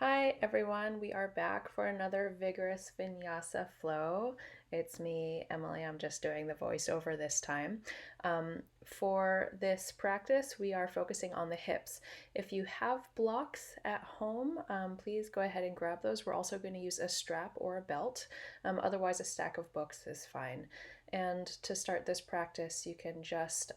Hi everyone, we are back for another vigorous vinyasa flow. It's me, Emily. I'm just doing the voiceover this time. For this practice, we are focusing on the hips. If you have blocks at home, please go ahead and grab those. We're also going to use a strap or a belt. Otherwise, a stack of books is fine. And to start this practice, you can just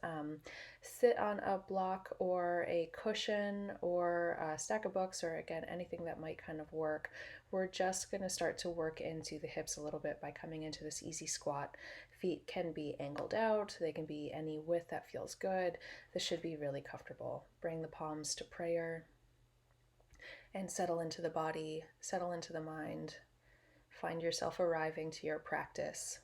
sit on a block or a cushion or a stack of books, or again, anything that might kind of work. We're just going to start to work into the hips a little bit by coming into this easy squat. Feet can be angled out, they can be any width that feels good. This should be really comfortable. Bring the palms to prayer and settle into the body, settle into the mind. Find yourself arriving to your practice.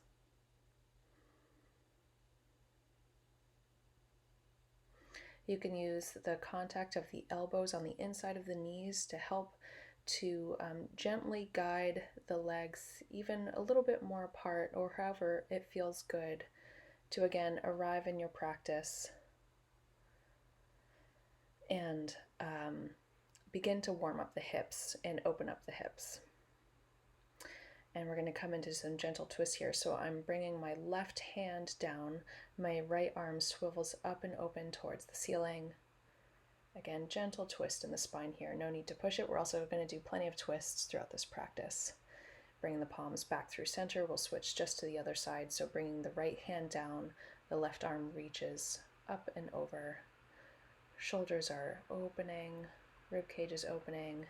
You can use the contact of the elbows on the inside of the knees to help to gently guide the legs even a little bit more apart, or however it feels good to again arrive in your practice and begin to warm up the hips and open up the hips. And we're going to come into some gentle twists here. So I'm bringing my left hand down, my right arm swivels up and open towards the ceiling. Again, gentle twist in the spine here. No need to push it. We're also going to do plenty of twists throughout this practice. Bring the palms back through center. We'll switch just to the other side. So bringing the right hand down, the left arm reaches up and over. Shoulders are opening, rib cage is opening.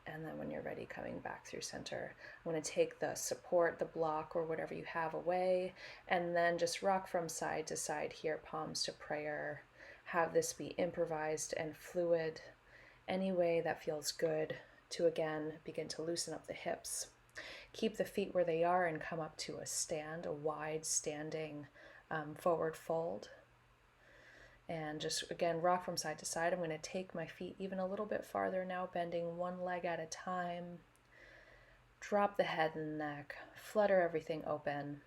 And then when you're ready, coming back through center. I'm going to take the support, the block, or whatever you have away, and then just rock from side to side here, palms to prayer. Have this be improvised and fluid, any way that feels good to again begin to loosen up the hips. Keep the feet where they are and come up to a stand, a wide standing forward fold. And just again, rock from side to side. I'm going to take my feet even a little bit farther now, bending one leg at a time. Drop the head and neck, flutter everything open.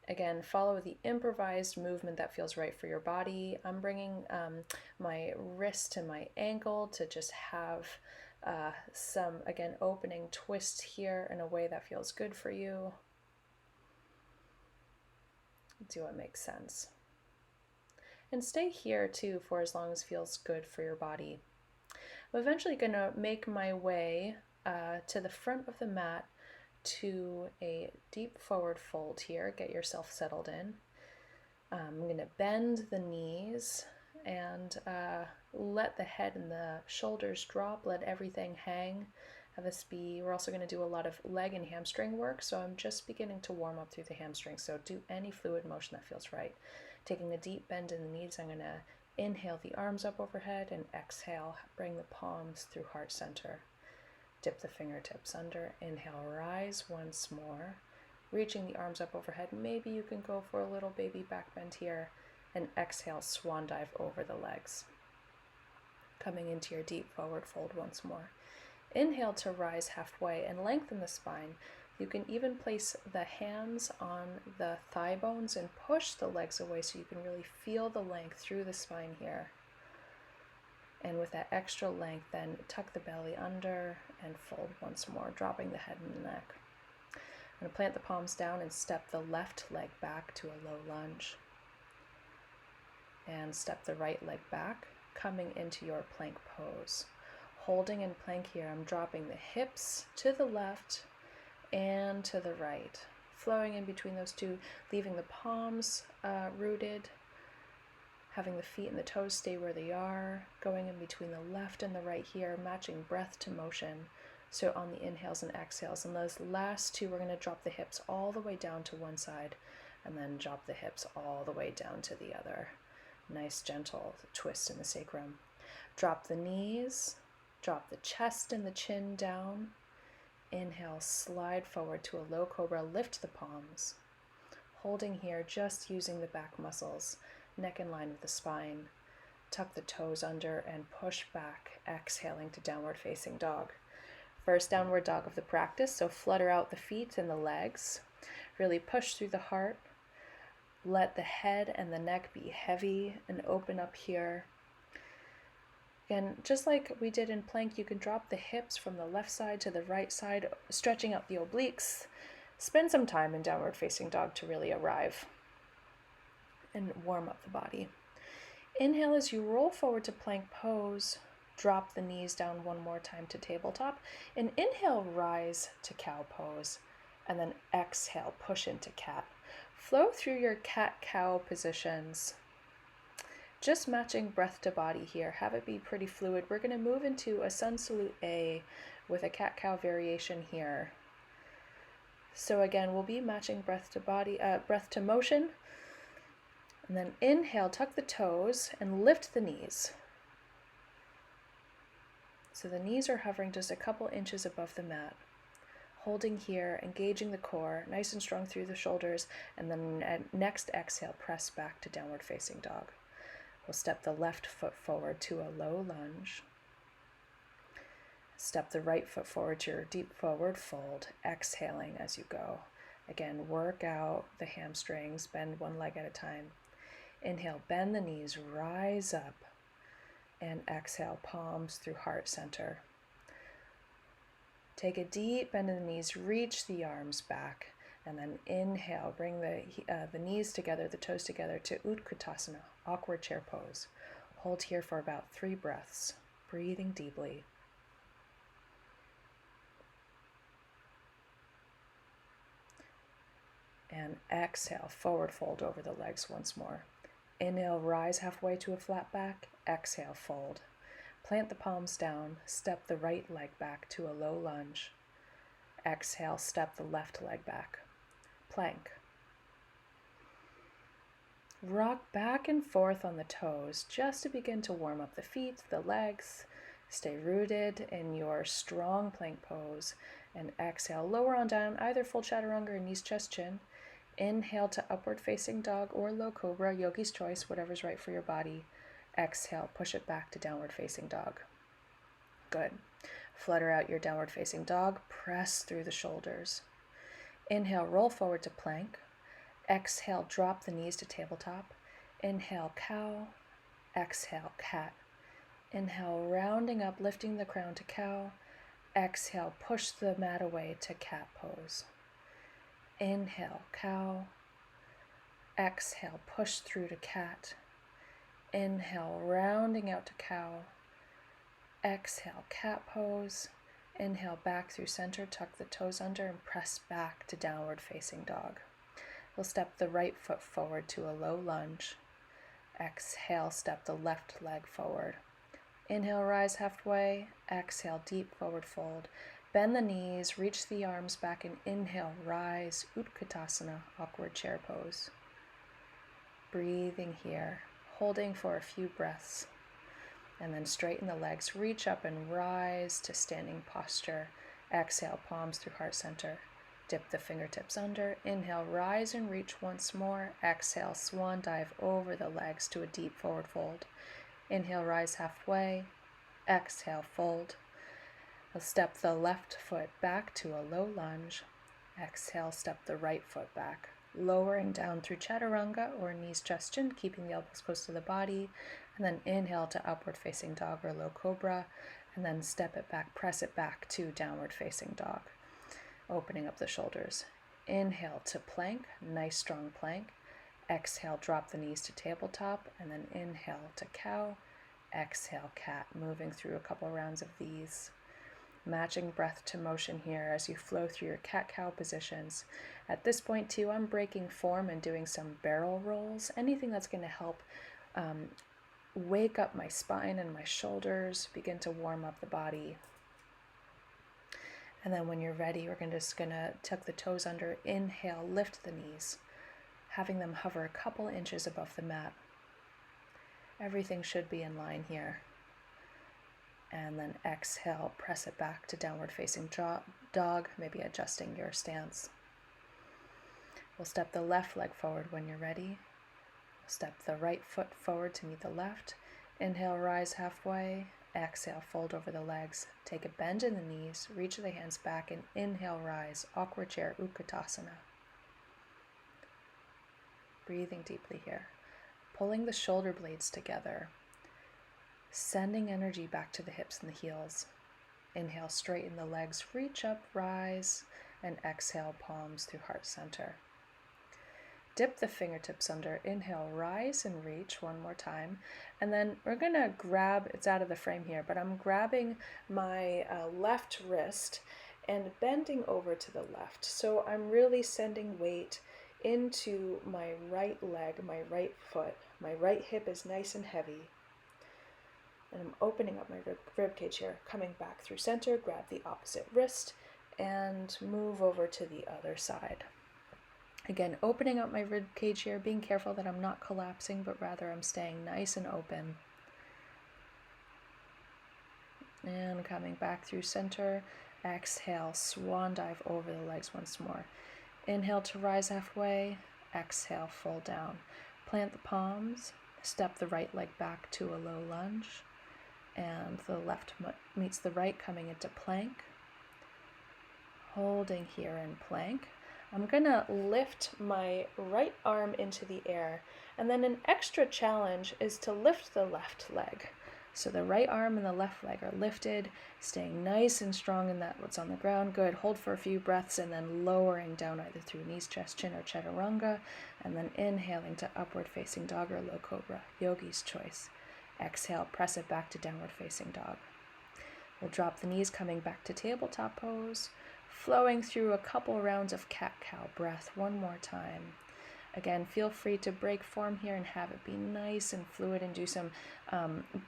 Again, follow the improvised movement that feels right for your body. I'm bringing my wrist to my ankle to just have some, again, opening twist here in a way that feels good for you. Do what makes sense. And stay here too for as long as feels good for your body. I'm eventually going to make my way to the front of the mat to a deep forward fold here. Get yourself settled in. I'm going to bend the knees and let the head and the shoulders drop, let everything hang. Have this be, we're also going to do a lot of leg and hamstring work, so I'm just beginning to warm up through the hamstrings, so do any fluid motion that feels right. Taking a deep bend in the knees, I'm going to inhale the arms up overhead and exhale, bring the palms through heart center. Dip the fingertips under, inhale, rise once more, reaching the arms up overhead. Maybe you can go for a little baby back bend here, and exhale, swan dive over the legs. Coming into your deep forward fold once more. Inhale to rise halfway and lengthen the spine. You can even place the hands on the thigh bones and push the legs away so you can really feel the length through the spine here. And with that extra length, then tuck the belly under and fold once more, dropping the head and the neck. I'm going to plant the palms down and step the left leg back to a low lunge. And step the right leg back, coming into your plank pose. Holding in plank here, I'm dropping the hips to the left and to the right, flowing in between those two, leaving the palms rooted, having the feet and the toes stay where they are, going in between the left and the right here, matching breath to motion. So on the inhales and exhales, and those last two, we're going to drop the hips all the way down to one side, and then drop the hips all the way down to the other. Nice gentle twist in the sacrum. Drop the knees, drop the chest and the chin down. Inhale, slide forward to a low cobra, lift the palms. Holding here, just using the back muscles, neck in line with the spine. Tuck the toes under and push back, exhaling to downward facing dog. First downward dog of the practice, so flutter out the feet and the legs. Really push through the heart. Let the head and the neck be heavy and open up here. Again, just like we did in plank, you can drop the hips from the left side to the right side, stretching out the obliques. Spend some time in downward facing dog to really arrive and warm up the body. Inhale as you roll forward to plank pose. Drop the knees down one more time to tabletop. And inhale, rise to cow pose. And then exhale, push into cat. Flow through your cat-cow positions. Just matching breath to body here. Have it be pretty fluid. We're going to move into a sun salute A with a cat-cow variation here. So again, we'll be matching breath to body, breath to motion. And then inhale, tuck the toes and lift the knees. So the knees are hovering just a couple inches above the mat. Holding here, engaging the core, nice and strong through the shoulders, and then next exhale, press back to downward facing dog. We'll step the left foot forward to a low lunge. Step the right foot forward to your deep forward fold, exhaling as you go. Again, work out the hamstrings, bend one leg at a time. Inhale, bend the knees, rise up, and exhale, palms through heart center. Take a deep bend in the knees, reach the arms back, and then inhale, bring the knees together, the toes together to Utkatasana, awkward chair pose. Hold here for about 3 breaths, breathing deeply. And exhale, forward fold over the legs once more. Inhale, rise halfway to a flat back. Exhale, fold. Plant the palms down, step the right leg back to a low lunge. Exhale, step the left leg back. Plank. Rock back and forth on the toes just to begin to warm up the feet, the legs. Stay rooted in your strong plank pose. And exhale, lower on down, either full chaturanga or knees, chest, chin. Inhale to upward facing dog or low cobra, yogi's choice, whatever's right for your body. Exhale, push it back to downward facing dog. Good. Flutter out your downward facing dog, press through the shoulders. Inhale, roll forward to plank. Exhale, drop the knees to tabletop. Inhale, cow. Exhale, cat. Inhale, rounding up, lifting the crown to cow. Exhale, push the mat away to cat pose. Inhale, cow. Exhale, push through to cat. Inhale, rounding out to cow. Exhale, cat pose. Inhale, back through center, tuck the toes under and press back to downward facing dog. We'll step the right foot forward to a low lunge. Exhale, step the left leg forward. Inhale, rise halfway. Exhale, deep forward fold. Bend the knees, reach the arms back, and inhale, rise, Utkatasana, awkward chair pose. Breathing here, holding for a few breaths. And then straighten the legs, reach up and rise to standing posture. Exhale, palms through heart center. Dip the fingertips under. Inhale, rise and reach once more. Exhale, swan dive over the legs to a deep forward fold. Inhale, rise halfway. Exhale, fold. We'll step the left foot back to a low lunge. Exhale, step the right foot back. Lowering down through chaturanga or knees, chest, chin, keeping the elbows close to the body. And then inhale to upward facing dog or low cobra. And then step it back, press it back to downward facing dog. Opening up the shoulders. Inhale to plank, nice strong plank. Exhale, drop the knees to tabletop. And then inhale to cow. Exhale, cat. Moving through a couple rounds of these. Matching breath to motion here as you flow through your cat-cow positions. At this point too, I'm breaking form and doing some barrel rolls. Anything that's going to help wake up my spine and my shoulders, begin to warm up the body. And then when you're ready, we're just going to tuck the toes under. Inhale, lift the knees, having them hover a couple inches above the mat. Everything should be in line here. And then exhale, press it back to downward facing dog, maybe adjusting your stance. We'll step the left leg forward when you're ready. Step the right foot forward to meet the left. Inhale, rise halfway. Exhale, fold over the legs. Take a bend in the knees, reach the hands back, and inhale, rise, awkward chair, Utkatasana. Breathing deeply here. Pulling the shoulder blades together. sending energy back to the hips and the heels. Inhale, straighten the legs, reach up, rise, and exhale, palms through heart center. Dip the fingertips under, inhale, rise and reach one more time. And then we're gonna grab, it's out of the frame here, but I'm grabbing my left wrist and bending over to the left. So I'm really sending weight into my right leg, my right foot. My right hip is nice and heavy. And I'm opening up my rib cage here, coming back through center, grab the opposite wrist, and move over to the other side. Again, opening up my rib cage here, being careful that I'm not collapsing, but rather I'm staying nice and open. And coming back through center, exhale, swan dive over the legs once more. Inhale to rise halfway, exhale, fold down. Plant the palms, step the right leg back to a low lunge, and the left meets the right, coming into plank. Holding here in plank. I'm gonna lift my right arm into the air, and then an extra challenge is to lift the left leg. So the right arm and the left leg are lifted, staying nice and strong in that what's on the ground. Good, hold for a few breaths, and then lowering down either through knees, chest, chin, or chaturanga, and then inhaling to upward facing dog or low cobra, yogi's choice. Exhale, press it back to downward facing dog. We'll drop the knees, coming back to tabletop pose, flowing through a couple rounds of cat-cow breath one more time. Again, feel free to break form here and have it be nice and fluid and do some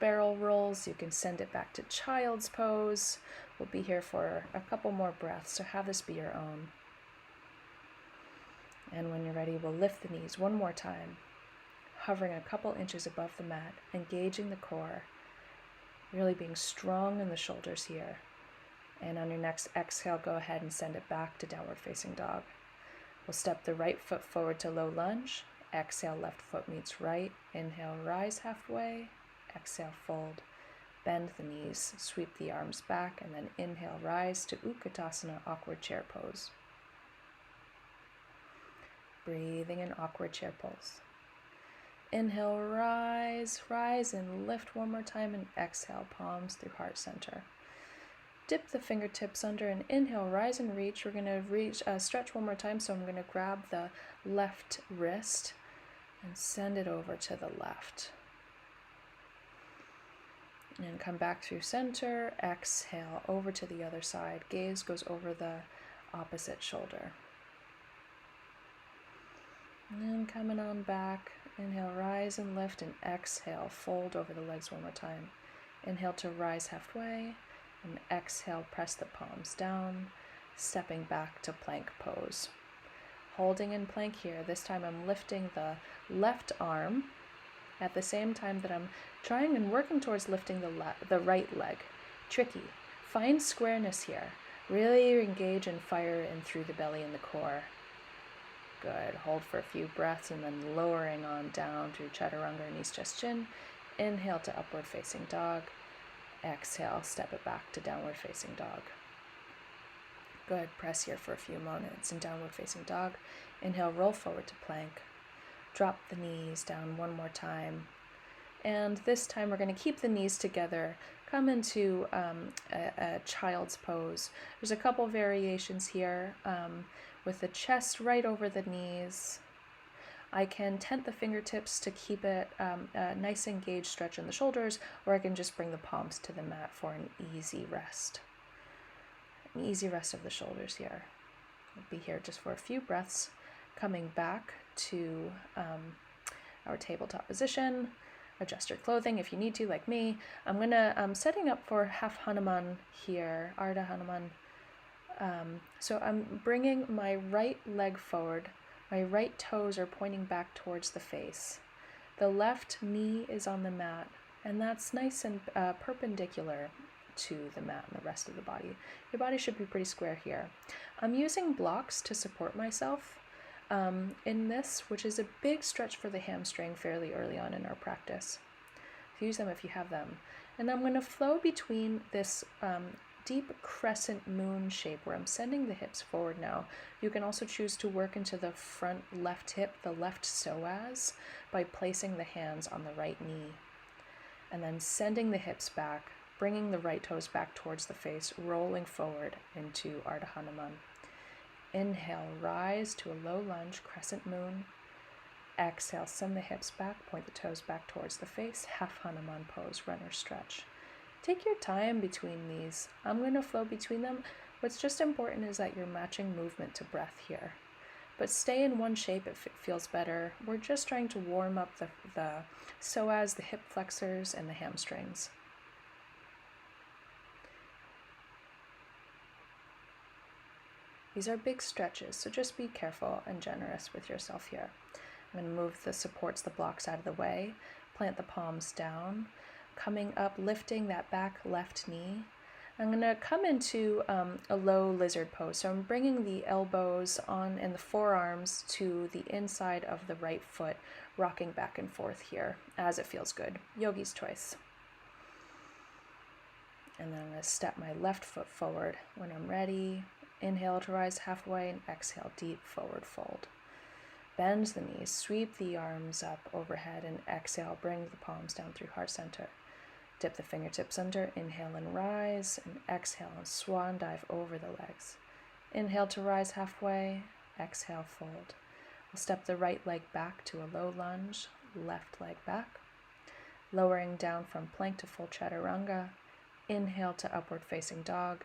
barrel rolls. You can send it back to child's pose. We'll be here for a couple more breaths, so have this be your own. And when you're ready, we'll lift the knees one more time, hovering a couple inches above the mat, engaging the core, really being strong in the shoulders here. And on your next exhale, go ahead and send it back to downward facing dog. We'll step the right foot forward to low lunge. Exhale, left foot meets right. Inhale, rise halfway. Exhale, fold. Bend the knees, sweep the arms back, and then inhale, rise to Utkatasana, awkward chair pose. Breathing in awkward chair pose. Inhale, rise, and lift one more time, and exhale, palms through heart center. Dip the fingertips under and inhale, rise and reach. We're going to stretch one more time, so I'm going to grab the left wrist and send it over to the left. And come back through center, exhale, over to the other side. Gaze goes over the opposite shoulder. And coming on back, inhale, rise and lift, and exhale, fold over the legs one more time. Inhale to rise halfway. And exhale, press the palms down, stepping back to plank pose. Holding in plank here, this time I'm lifting the left arm at the same time that I'm trying and working towards lifting the right leg. Tricky. Find squareness here. Really engage and fire in through the belly and the core. Good. Hold for a few breaths and then lowering on down through chaturanga, knees, chest, chin. Inhale to upward facing dog. Exhale, step it back to downward facing dog. Good, press here for a few moments in downward facing dog. Inhale, roll forward to plank. Drop the knees down one more time. And this time we're going to keep the knees together. Come into a child's pose. There's a couple variations here with the chest right over the knees. I can tent the fingertips to keep it a nice engaged stretch in the shoulders, or I can just bring the palms to the mat for an easy rest. An easy rest of the shoulders here. We'll be here just for a few breaths, coming back to our tabletop position. Adjust your clothing if you need to, like me. I'm setting up for half Hanuman here, Ardha Hanuman. So I'm bringing my right leg forward. My right toes are pointing back towards the face. The left knee is on the mat, and that's nice and perpendicular to the mat and the rest of the body. Your body should be pretty square here. I'm using blocks to support myself in this, which is a big stretch for the hamstring fairly early on in our practice. Use them if you have them. And I'm going to flow between this deep crescent moon shape where I'm sending the hips forward now. You can also choose to work into the front left hip, the left psoas, by placing the hands on the right knee. And then sending the hips back, bringing the right toes back towards the face, rolling forward into Ardha Hanuman. Inhale, rise to a low lunge, crescent moon. Exhale, send the hips back, point the toes back towards the face, half Hanuman pose, runner stretch. Take your time between these. I'm going to flow between them. What's just important is that you're matching movement to breath here. But stay in one shape if it feels better. We're just trying to warm up the psoas, the hip flexors, and the hamstrings. These are big stretches, so just be careful and generous with yourself here. I'm going to move the supports, the blocks out of the way, plant the palms down, coming up, lifting that back left knee. I'm going to come into a low lizard pose. So I'm bringing the elbows on and the forearms to the inside of the right foot, rocking back and forth here as it feels good. Yogi's choice. And then I'm going to step my left foot forward. When I'm ready, inhale to rise halfway and exhale, deep forward fold. Bend the knees, sweep the arms up overhead and exhale, bring the palms down through heart center. Dip the fingertips under, inhale and rise, and exhale and swan dive over the legs. Inhale to rise halfway, exhale, fold. We'll step the right leg back to a low lunge, left leg back. Lowering down from plank to full chaturanga. Inhale to upward facing dog.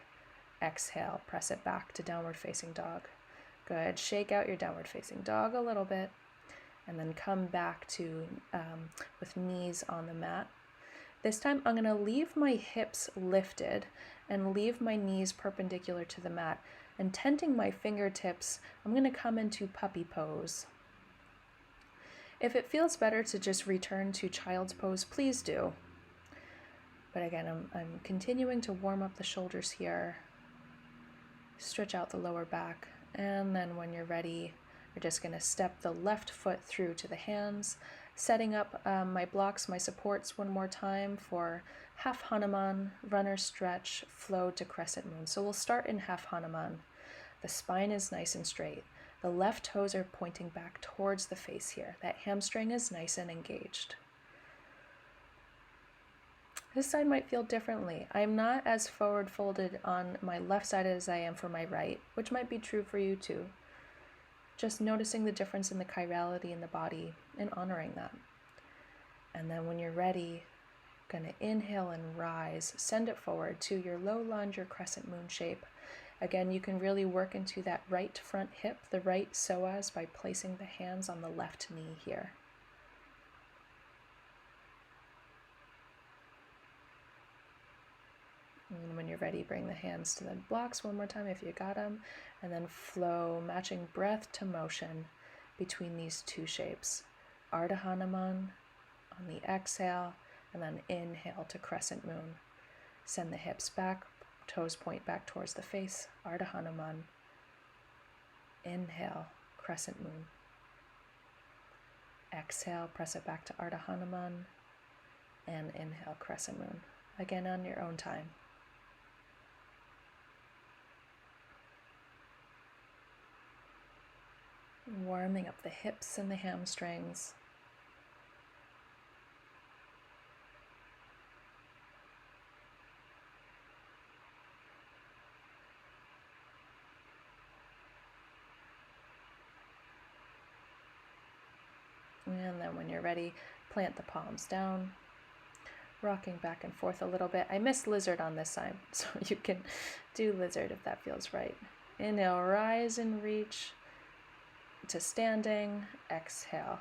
Exhale, press it back to downward facing dog. Good, shake out your downward facing dog a little bit, and then come back to with knees on the mat. This time I'm going to leave my hips lifted and leave my knees perpendicular to the mat. And tenting my fingertips, I'm going to come into puppy pose. If it feels better to just return to child's pose, please do. But again, I'm continuing to warm up the shoulders here. Stretch out the lower back. And then when you're ready, you're just going to step the left foot through to the hands, setting up my blocks, my supports one more time for half Hanuman, runner stretch, flow to crescent moon. So we'll start in half Hanuman. The spine is nice and straight. The left toes are pointing back towards the face here. That hamstring is nice and engaged. This side might feel differently. I'm not as forward folded on my left side as I am for my right, which might be true for you too. Just noticing the difference in the chirality in the body and honoring that. And then when you're ready, gonna inhale and rise, send it forward to your low lunge or crescent moon shape. Again, you can really work into that right front hip, the right psoas, by placing the hands on the left knee here. And when you're ready, bring the hands to the blocks one more time if you got them, and then flow, matching breath to motion between these two shapes. Ardha Hanuman on the exhale, and then inhale to crescent moon. Send the hips back, toes point back towards the face. Ardha Hanuman. Inhale, crescent moon. Exhale, press it back to Ardha Hanuman, and inhale, crescent moon. Again on your own time. Warming up the hips and the hamstrings. And then when you're ready, plant the palms down, rocking back and forth a little bit. I missed lizard on this side, so you can do lizard if that feels right. Inhale, rise and reach to standing. Exhale.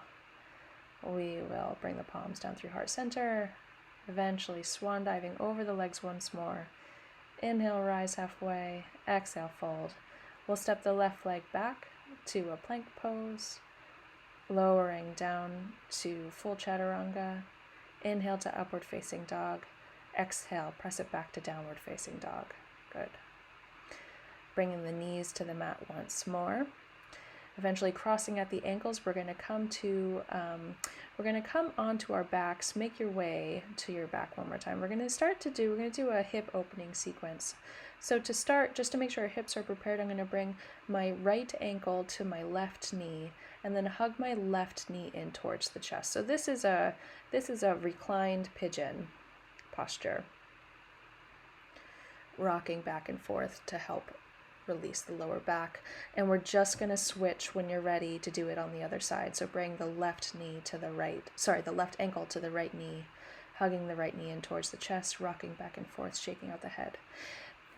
We will bring the palms down through heart center, eventually swan diving over the legs once more. Inhale, rise halfway. Exhale, fold. We'll step the left leg back to a plank pose, lowering down to full chaturanga. Inhale to upward facing dog. Exhale, press it back to downward facing dog. Good. Bringing the knees to the mat once more. Eventually crossing at the ankles, we're going to come onto our backs. Make your way to your back one more time. We're going to do a hip opening sequence. So to start, just to make sure our hips are prepared, I'm going to bring my right ankle to my left knee and then hug my left knee in towards the chest. So this is a reclined pigeon. posture, rocking back and forth to help release the lower back. And we're just going to switch when you're ready to do it on the other side. So bring the left knee to the the left ankle to the right knee, hugging the right knee in towards the chest, rocking back and forth, shaking out the head.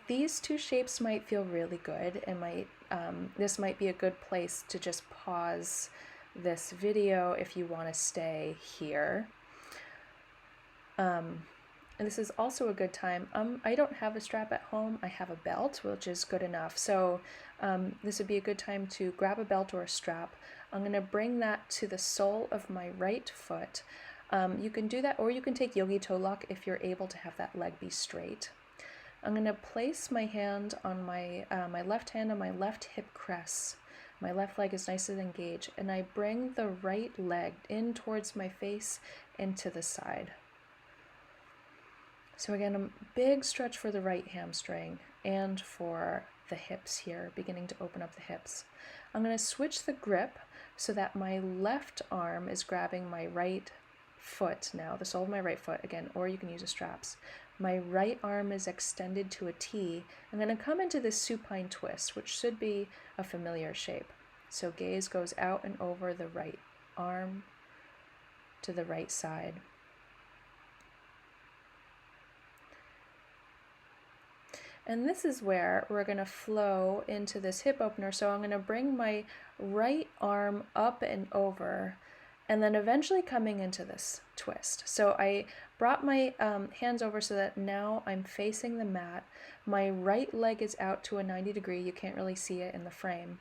These two shapes might feel really good, and this might be a good place to just pause this video if you want to stay here. And this is also a good time. I don't have a strap at home. I have a belt, which is good enough. So this would be a good time to grab a belt or a strap. I'm going to bring that to the sole of my right foot. You can do that, or you can take yogi toe lock if you're able to have that leg be straight. I'm going to place my hand on my left hand on my left hip crest. My left leg is nice and engaged, and I bring the right leg in towards my face and to the side. So again, a big stretch for the right hamstring and for the hips here, beginning to open up the hips. I'm going to switch the grip so that my left arm is grabbing my right foot now, the sole of my right foot again, or you can use the straps. My right arm is extended to a T. I'm going to come into this supine twist, which should be a familiar shape. So gaze goes out and over the right arm to the right side. And this is where we're going to flow into this hip opener. So I'm going to bring my right arm up and over, and then eventually coming into this twist. So I brought my hands over so that now I'm facing the mat. My right leg is out to a 90 degree. You can't really see it in the frame.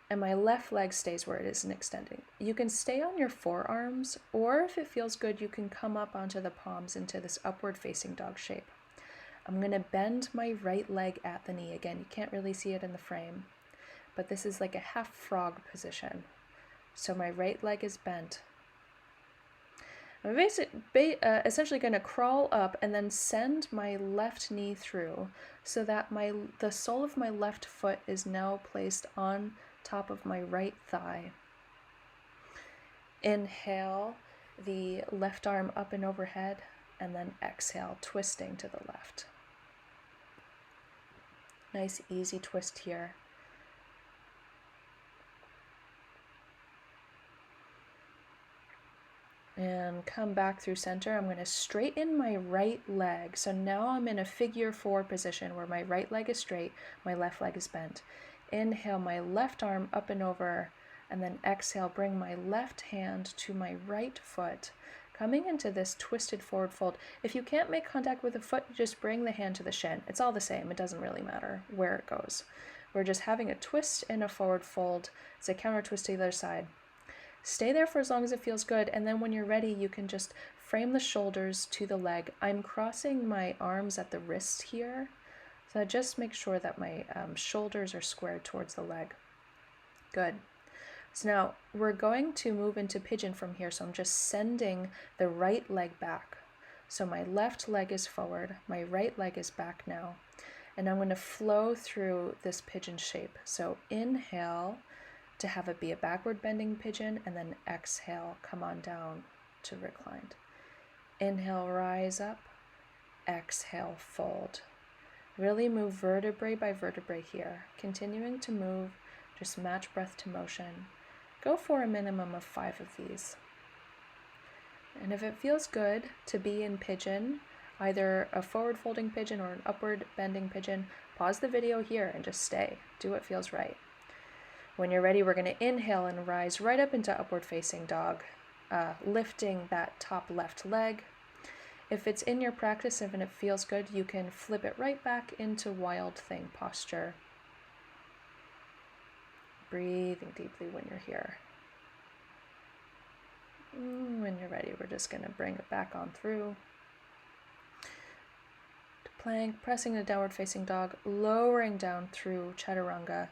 And my left leg stays where it is and extending. You can stay on your forearms, or if it feels good, you can come up onto the palms into this upward facing dog shape. I'm going to bend my right leg at the knee. Again, you can't really see it in the frame, but this is like a half frog position. So my right leg is bent. I'm essentially going to crawl up and then send my left knee through so that the sole of my left foot is now placed on top of my right thigh. Inhale the left arm up and overhead, and then exhale, twisting to the left. Nice easy twist here. And come back through center. I'm going to straighten my right leg. So now I'm in a figure 4 position where my right leg is straight, my left leg is bent. Inhale my left arm up and over, and then exhale, bring my left hand to my right foot, coming into this twisted forward fold. If you can't make contact with the foot, just bring the hand to the shin. It's all the same. It doesn't really matter where it goes. We're just having a twist and a forward fold. It's a counter twist to the other side. Stay there for as long as it feels good, and then when you're ready, you can just frame the shoulders to the leg. I'm crossing my arms at the wrist here, so just make sure that my shoulders are squared towards the leg. Good. So now we're going to move into pigeon from here, so I'm just sending the right leg back. So my left leg is forward, my right leg is back now, and I'm going to flow through this pigeon shape. So inhale to have it be a backward bending pigeon, and then exhale, come on down to reclined. Inhale, rise up, exhale, fold. Really move vertebrae by vertebrae here, continuing to move, just match breath to motion. Go for a minimum of 5 of these. And if it feels good to be in pigeon, either a forward folding pigeon or an upward bending pigeon, pause the video here and just stay. Do what feels right. When you're ready, we're going to inhale and rise right up into upward facing dog, lifting that top left leg. If it's in your practice and it feels good, you can flip it right back into wild thing posture. Breathing deeply when you're here. When you're ready, we're just going to bring it back on through to plank, pressing the downward facing dog, lowering down through chaturanga.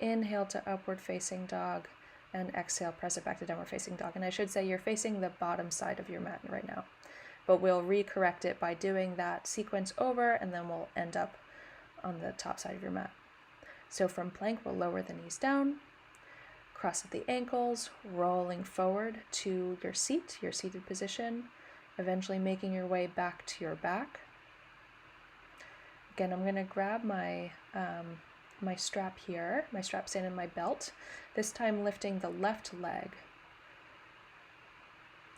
Inhale to upward facing dog, and exhale, press it back to downward facing dog. And I should say you're facing the bottom side of your mat right now, but we'll recorrect it by doing that sequence over, and then we'll end up on the top side of your mat. So from plank, we'll lower the knees down, cross at the ankles, rolling forward to your seat, your seated position. eventually making your way back to your back. Again, I'm going to grab my my strap here, my strap staying in my belt, this time lifting the left leg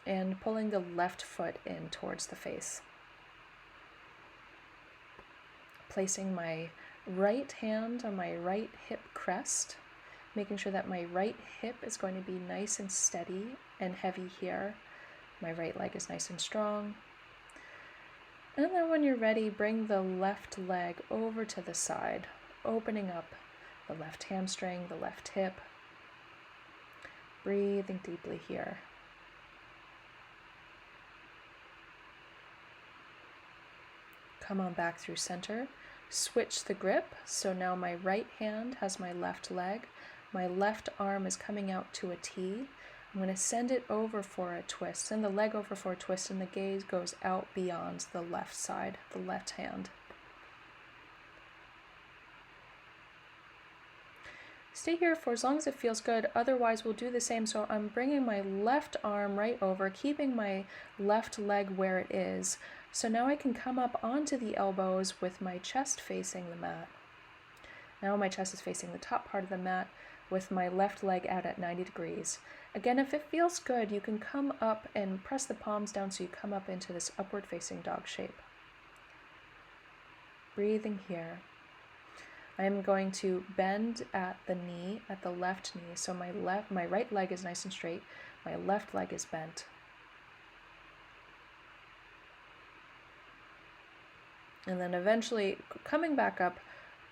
and pulling the left foot in towards the face. Placing my right hand on my right hip crest, making sure that my right hip is going to be nice and steady and heavy here. My right leg is nice and strong. And then when you're ready, bring the left leg over to the side, opening up the left hamstring, the left hip. Breathing deeply here. Come on back through center. Switch the grip. So now my right hand has my left leg. My left arm is coming out to a T. I'm going to send it over for a twist. Send the leg over for a twist, and the gaze goes out beyond the left side, the left hand. Stay here for as long as it feels good. Otherwise, we'll do the same. So I'm bringing my left arm right over, keeping my left leg where it is. So now I can come up onto the elbows with my chest facing the mat. Now my chest is facing the top part of the mat with my left leg out at 90 degrees. Again, if it feels good, you can come up and press the palms down so you come up into this upward facing dog shape. Breathing here. I am going to bend at the knee, at the left knee. So my right leg is nice and straight. My left leg is bent. And then eventually coming back up,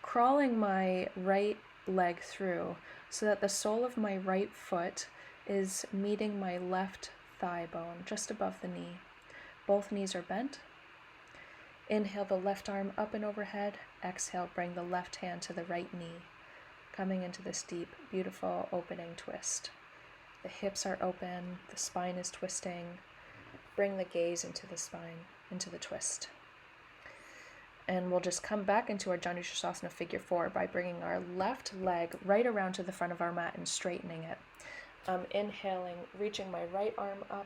crawling my right leg through so that the sole of my right foot is meeting my left thigh bone just above the knee. Both knees are bent. Inhale the left arm up and overhead. Exhale, bring the left hand to the right knee, coming into this deep, beautiful opening twist. The hips are open, the spine is twisting. Bring the gaze into the spine, into the twist. And we'll just come back into our Janushirasana figure 4 by bringing our left leg right around to the front of our mat and straightening it. Inhaling, reaching my right arm up.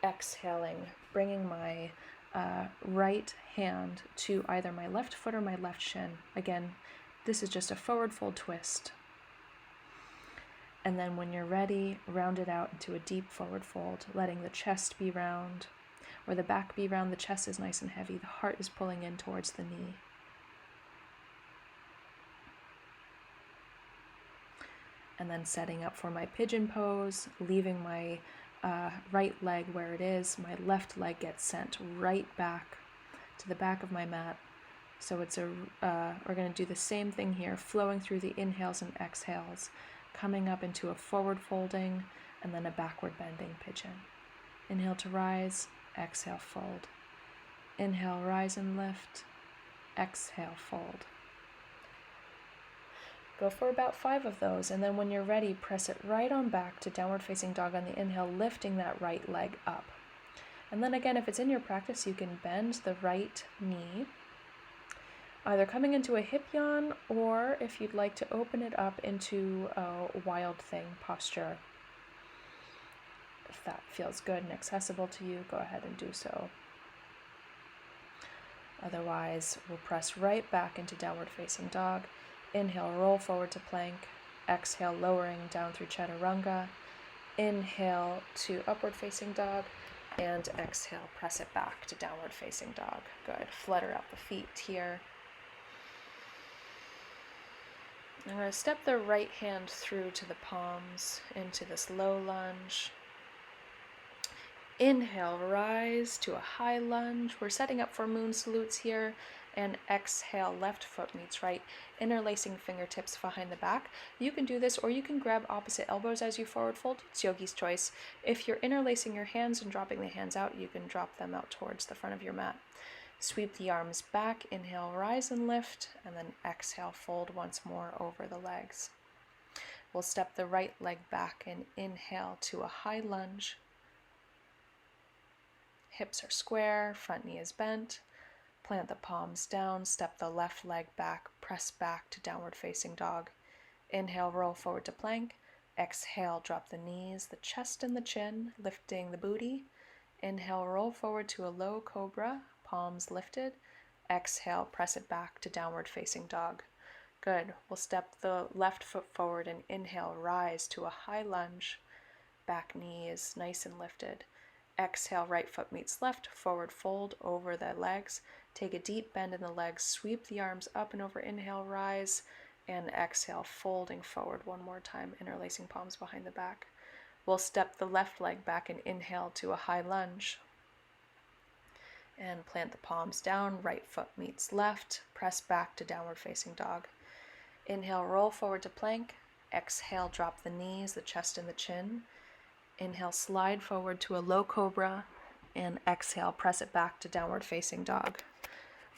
Exhaling, bringing my right hand to either my left foot or my left shin. Again, this is just a forward fold twist. And then when you're ready, round it out into a deep forward fold, letting the chest be round, or the back be round, the chest is nice and heavy, the heart is pulling in towards the knee. And then setting up for my pigeon pose, leaving my right leg where it is. My left leg gets sent right back to the back of my mat. So it's we're going to do the same thing here, flowing through the inhales and exhales, coming up into a forward folding and then a backward bending pigeon. Inhale to rise, exhale, fold. Inhale, rise and lift. Exhale, fold. Go for about 5 of those, and then when you're ready, press it right on back to downward facing dog on the inhale, lifting that right leg up. And then again, if it's in your practice, you can bend the right knee, either coming into a hip yawn, or if you'd like to open it up into a wild thing posture. If that feels good and accessible to you, go ahead and do so. Otherwise, we'll press right back into downward facing dog. Inhale, roll forward to plank. Exhale, lowering down through chaturanga. Inhale to upward facing dog. And exhale, press it back to downward facing dog. Good. Flutter out the feet here. I'm going to step the right hand through to the palms into this low lunge. Inhale, rise to a high lunge. We're setting up for moon salutes here. And exhale, left foot meets right, interlacing fingertips behind the back. You can do this, or you can grab opposite elbows as you forward fold. It's yogi's choice. If you're interlacing your hands and dropping the hands out, you can drop them out towards the front of your mat. Sweep the arms back, inhale, rise and lift, and then exhale, fold once more over the legs. We'll step the right leg back and inhale to a high lunge. Hips are square, front knee is bent. Plant the palms down, step the left leg back, press back to downward facing dog. Inhale, roll forward to plank. Exhale, drop the knees, the chest and the chin, lifting the booty. Inhale, roll forward to a low cobra, palms lifted. Exhale, press it back to downward facing dog. Good. We'll step the left foot forward and inhale, rise to a high lunge. Back knee is nice and lifted. Exhale, right foot meets left, forward fold over the legs. Take a deep bend in the legs, sweep the arms up and over, inhale, rise, and exhale, folding forward one more time, interlacing palms behind the back. We'll step the left leg back and inhale to a high lunge. And plant the palms down, right foot meets left, press back to downward facing dog. Inhale, roll forward to plank. Exhale, drop the knees, the chest and the chin. Inhale, slide forward to a low cobra, and exhale, press it back to downward facing dog.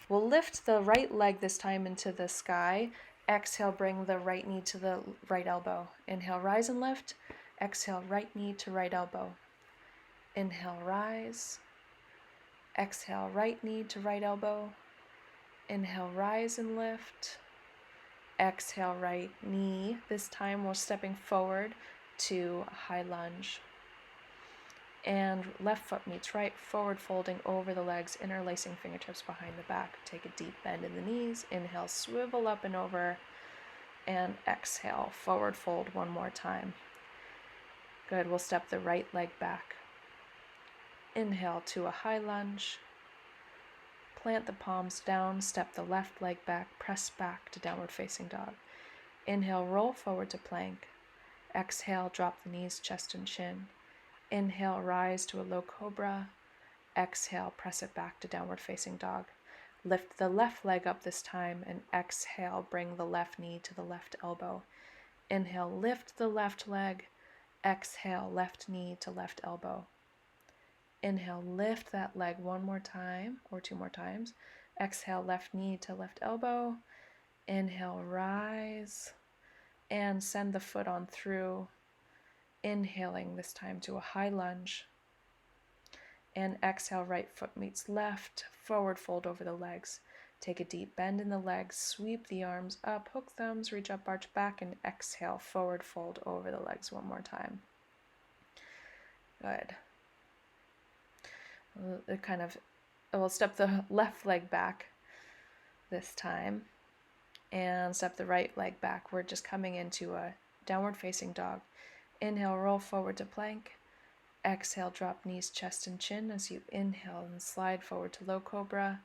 We'll lift the right leg this time into the sky. Exhale, bring the right knee to the right elbow. Inhale, rise and lift. Exhale, right knee to right elbow. Inhale, rise. Exhale, right knee to right elbow. Inhale, rise and lift. Exhale, right knee. This time we're stepping forward to a high lunge. And left foot meets right, forward folding over the legs, interlacing fingertips behind the back. Take a deep bend in the knees. Inhale, swivel up and over. And exhale, forward fold one more time. Good, we'll step the right leg back. Inhale to a high lunge. Plant the palms down, step the left leg back, press back to downward facing dog. Inhale, roll forward to plank. Exhale, drop the knees, chest and chin. Inhale, rise to a low cobra. Exhale, press it back to downward facing dog. Lift the left leg up this time and exhale, bring the left knee to the left elbow. Inhale, lift the left leg. Exhale, left knee to left elbow. Inhale, lift that leg one more time or two more times. Exhale, left knee to left elbow. Inhale, rise and send the foot on through. Inhaling this time to a high lunge. And exhale, right foot meets left, forward fold over the legs. Take a deep bend in the legs, sweep the arms up, hook thumbs, reach up, arch back, and exhale, forward fold over the legs one more time. Good. We'll step the left leg back this time and step the right leg back. We're just coming into a downward facing dog. Inhale, roll forward to plank. Exhale, drop knees, chest and chin as you inhale and slide forward to low cobra.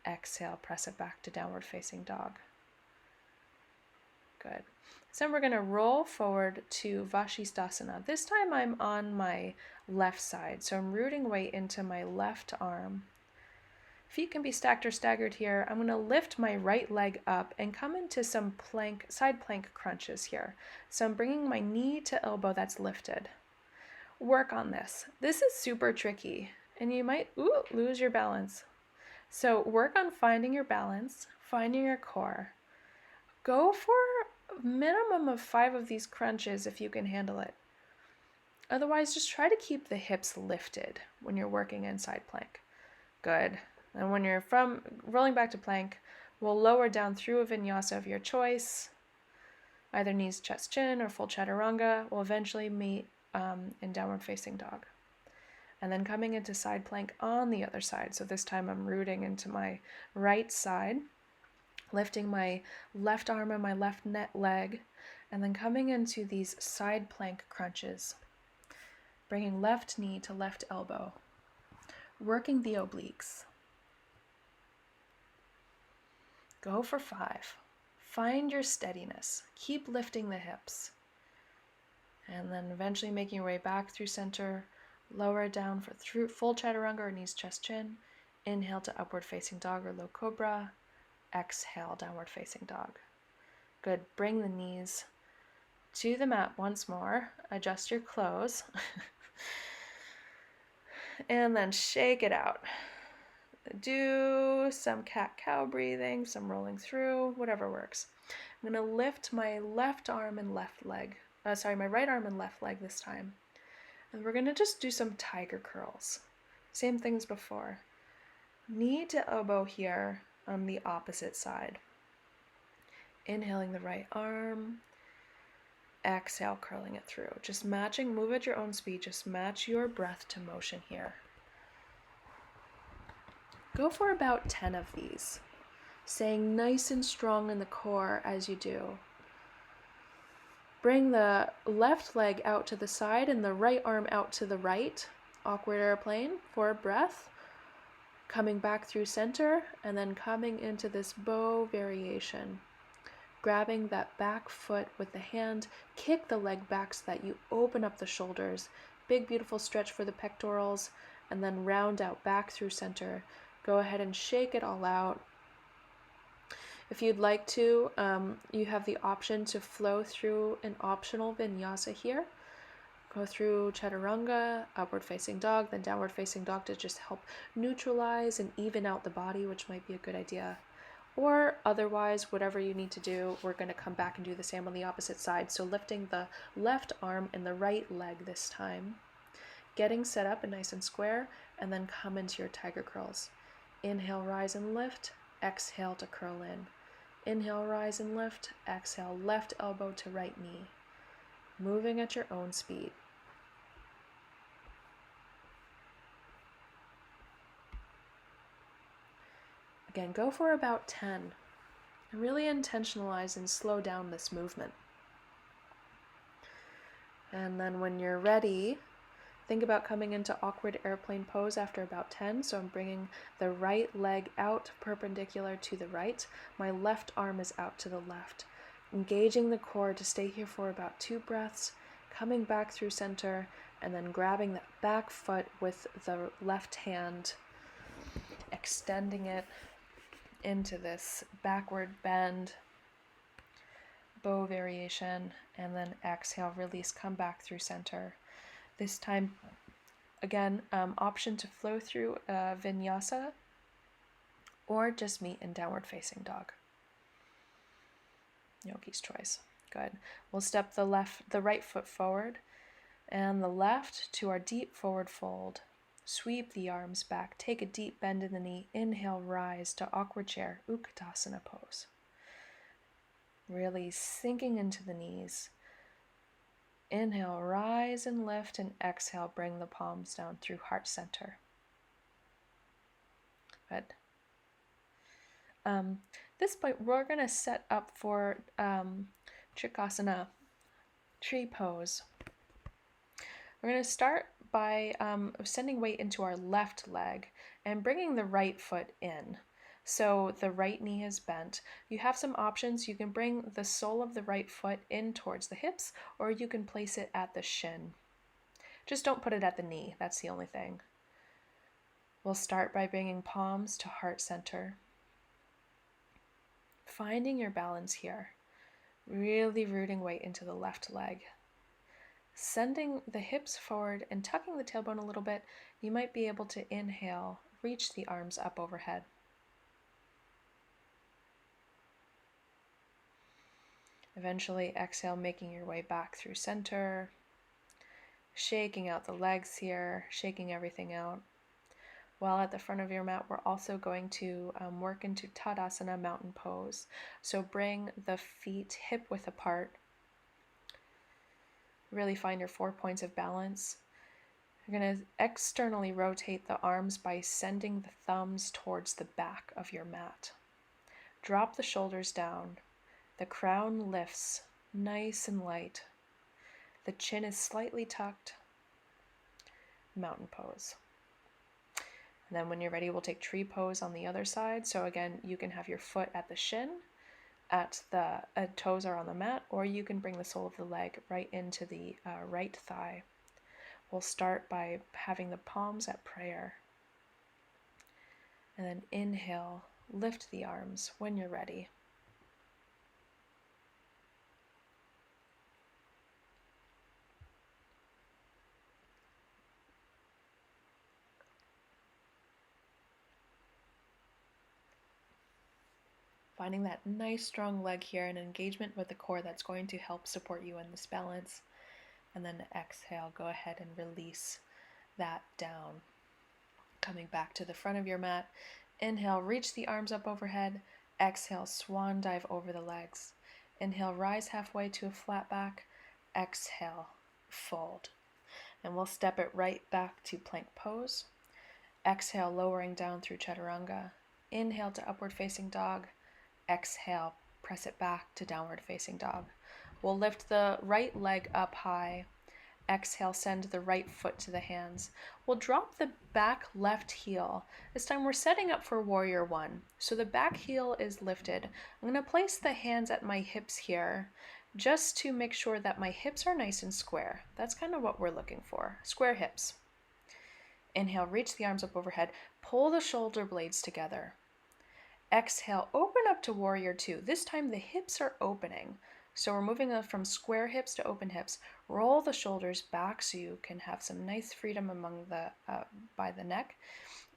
Exhale, press it back to downward facing dog. Good. So we're going to roll forward to Vashisthasana. This time I'm on my left side, so I'm rooting weight into my left arm. Feet can be stacked or staggered here. I'm going to lift my right leg up and come into some side plank crunches here. So I'm bringing my knee to elbow that's lifted. Work on this. This is super tricky and you might lose your balance. So work on finding your balance, finding your core. Go for a minimum of 5 of these crunches if you can handle it. Otherwise, just try to keep the hips lifted when you're working in side plank. Good. And when you're rolling back to plank, we'll lower down through a vinyasa of your choice, either knees, chest, chin, or full chaturanga. We'll eventually meet in downward facing dog. And then coming into side plank on the other side. So this time I'm rooting into my right side, lifting my left arm and my left leg, and then coming into these side plank crunches, bringing left knee to left elbow, working the obliques. Go for 5. Find your steadiness. Keep lifting the hips. And then eventually making your way back through center, lower down through full chaturanga or knees, chest, chin. Inhale to upward facing dog or low cobra. Exhale, downward facing dog. Good. Bring the knees to the mat once more. Adjust your clothes. And then shake it out. Do some cat-cow breathing, some rolling through, whatever works. I'm going to lift my left arm and left leg. My right arm and left leg this time. And we're going to just do some tiger curls. Same things before. Knee to elbow here on the opposite side. Inhaling the right arm. Exhale, curling it through. Just move at your own speed. Just match your breath to motion here. Go for about 10 of these, staying nice and strong in the core as you do. Bring the left leg out to the side and the right arm out to the right. Awkward airplane for a breath. Coming back through center and then coming into this bow variation. Grabbing that back foot with the hand, kick the leg back so that you open up the shoulders. Big, beautiful stretch for the pectorals, and then round out back through center. Go ahead and shake it all out. If you'd like to, you have the option to flow through an optional vinyasa here. Go through chaturanga, upward facing dog, then downward facing dog to just help neutralize and even out the body, which might be a good idea. Or otherwise, whatever you need to do, we're going to come back and do the same on the opposite side. So lifting the left arm and the right leg this time. Getting set up and nice and square, and then come into your tiger curls. Inhale, rise and lift. Exhale to curl in. Inhale, rise and lift. Exhale, left elbow to right knee. Moving at your own speed. Again, go for about 10. And really intentionalize and slow down this movement. And then when you're ready, think about coming into awkward airplane pose after about 10. So I'm bringing the right leg out perpendicular to the right. My left arm is out to the left. Engaging the core to stay here for about 2 breaths. Coming back through center and then grabbing that back foot with the left hand. Extending it into this backward bend. Bow variation. And then exhale, release, come back through center. This time, again, option to flow through vinyasa or just meet in downward facing dog. Yogi's choice. Good. We'll step the right foot forward and the left to our deep forward fold. Sweep the arms back. Take a deep bend in the knee. Inhale, rise to awkward chair, Utkatasana pose. Really sinking into the knees. Inhale, rise and lift, and exhale, bring the palms down through heart center. Good. This point, we're going to set up for Trikonasana, tree pose. We're going to start by sending weight into our left leg and bringing the right foot in. So the right knee is bent. You have some options. You can bring the sole of the right foot in towards the hips, or you can place it at the shin. Just don't put it at the knee. That's the only thing. We'll start by bringing palms to heart center. Finding your balance here. Really rooting weight into the left leg. Sending the hips forward and tucking the tailbone a little bit. You might be able to inhale, reach the arms up overhead. Eventually exhale, making your way back through center, shaking out the legs here, shaking everything out. While at the front of your mat, we're also going to work into Tadasana mountain pose. So bring the feet hip width apart. Really find your 4 points of balance. You're going to externally rotate the arms by sending the thumbs towards the back of your mat. Drop the shoulders down. The crown lifts, nice and light. The chin is slightly tucked. Mountain pose. And then when you're ready, we'll take tree pose on the other side. So again, you can have your foot at the shin, at the toes are on the mat, or you can bring the sole of the leg right into the right thigh. We'll start by having the palms at prayer. And then inhale, lift the arms when you're ready. Finding that nice strong leg here and engagement with the core that's going to help support you in this balance. And then exhale, go ahead and release that down. Coming back to the front of your mat. Inhale, reach the arms up overhead. Exhale, swan dive over the legs. Inhale, rise halfway to a flat back. Exhale, fold. And we'll step it right back to plank pose. Exhale, lowering down through chaturanga. Inhale to upward facing dog. Exhale, press it back to downward facing dog. We'll lift the right leg up high. Exhale, send the right foot to the hands. We'll drop the back left heel. This time we're setting up for warrior one. So the back heel is lifted. I'm going to place the hands at my hips here just to make sure that my hips are nice and square. That's kind of what we're looking for, square hips. Inhale, reach the arms up overhead. Pull the shoulder blades together. Exhale, open up to warrior two. This time the hips are opening. So we're moving from square hips to open hips. Roll the shoulders back so you can have some nice freedom among by the neck.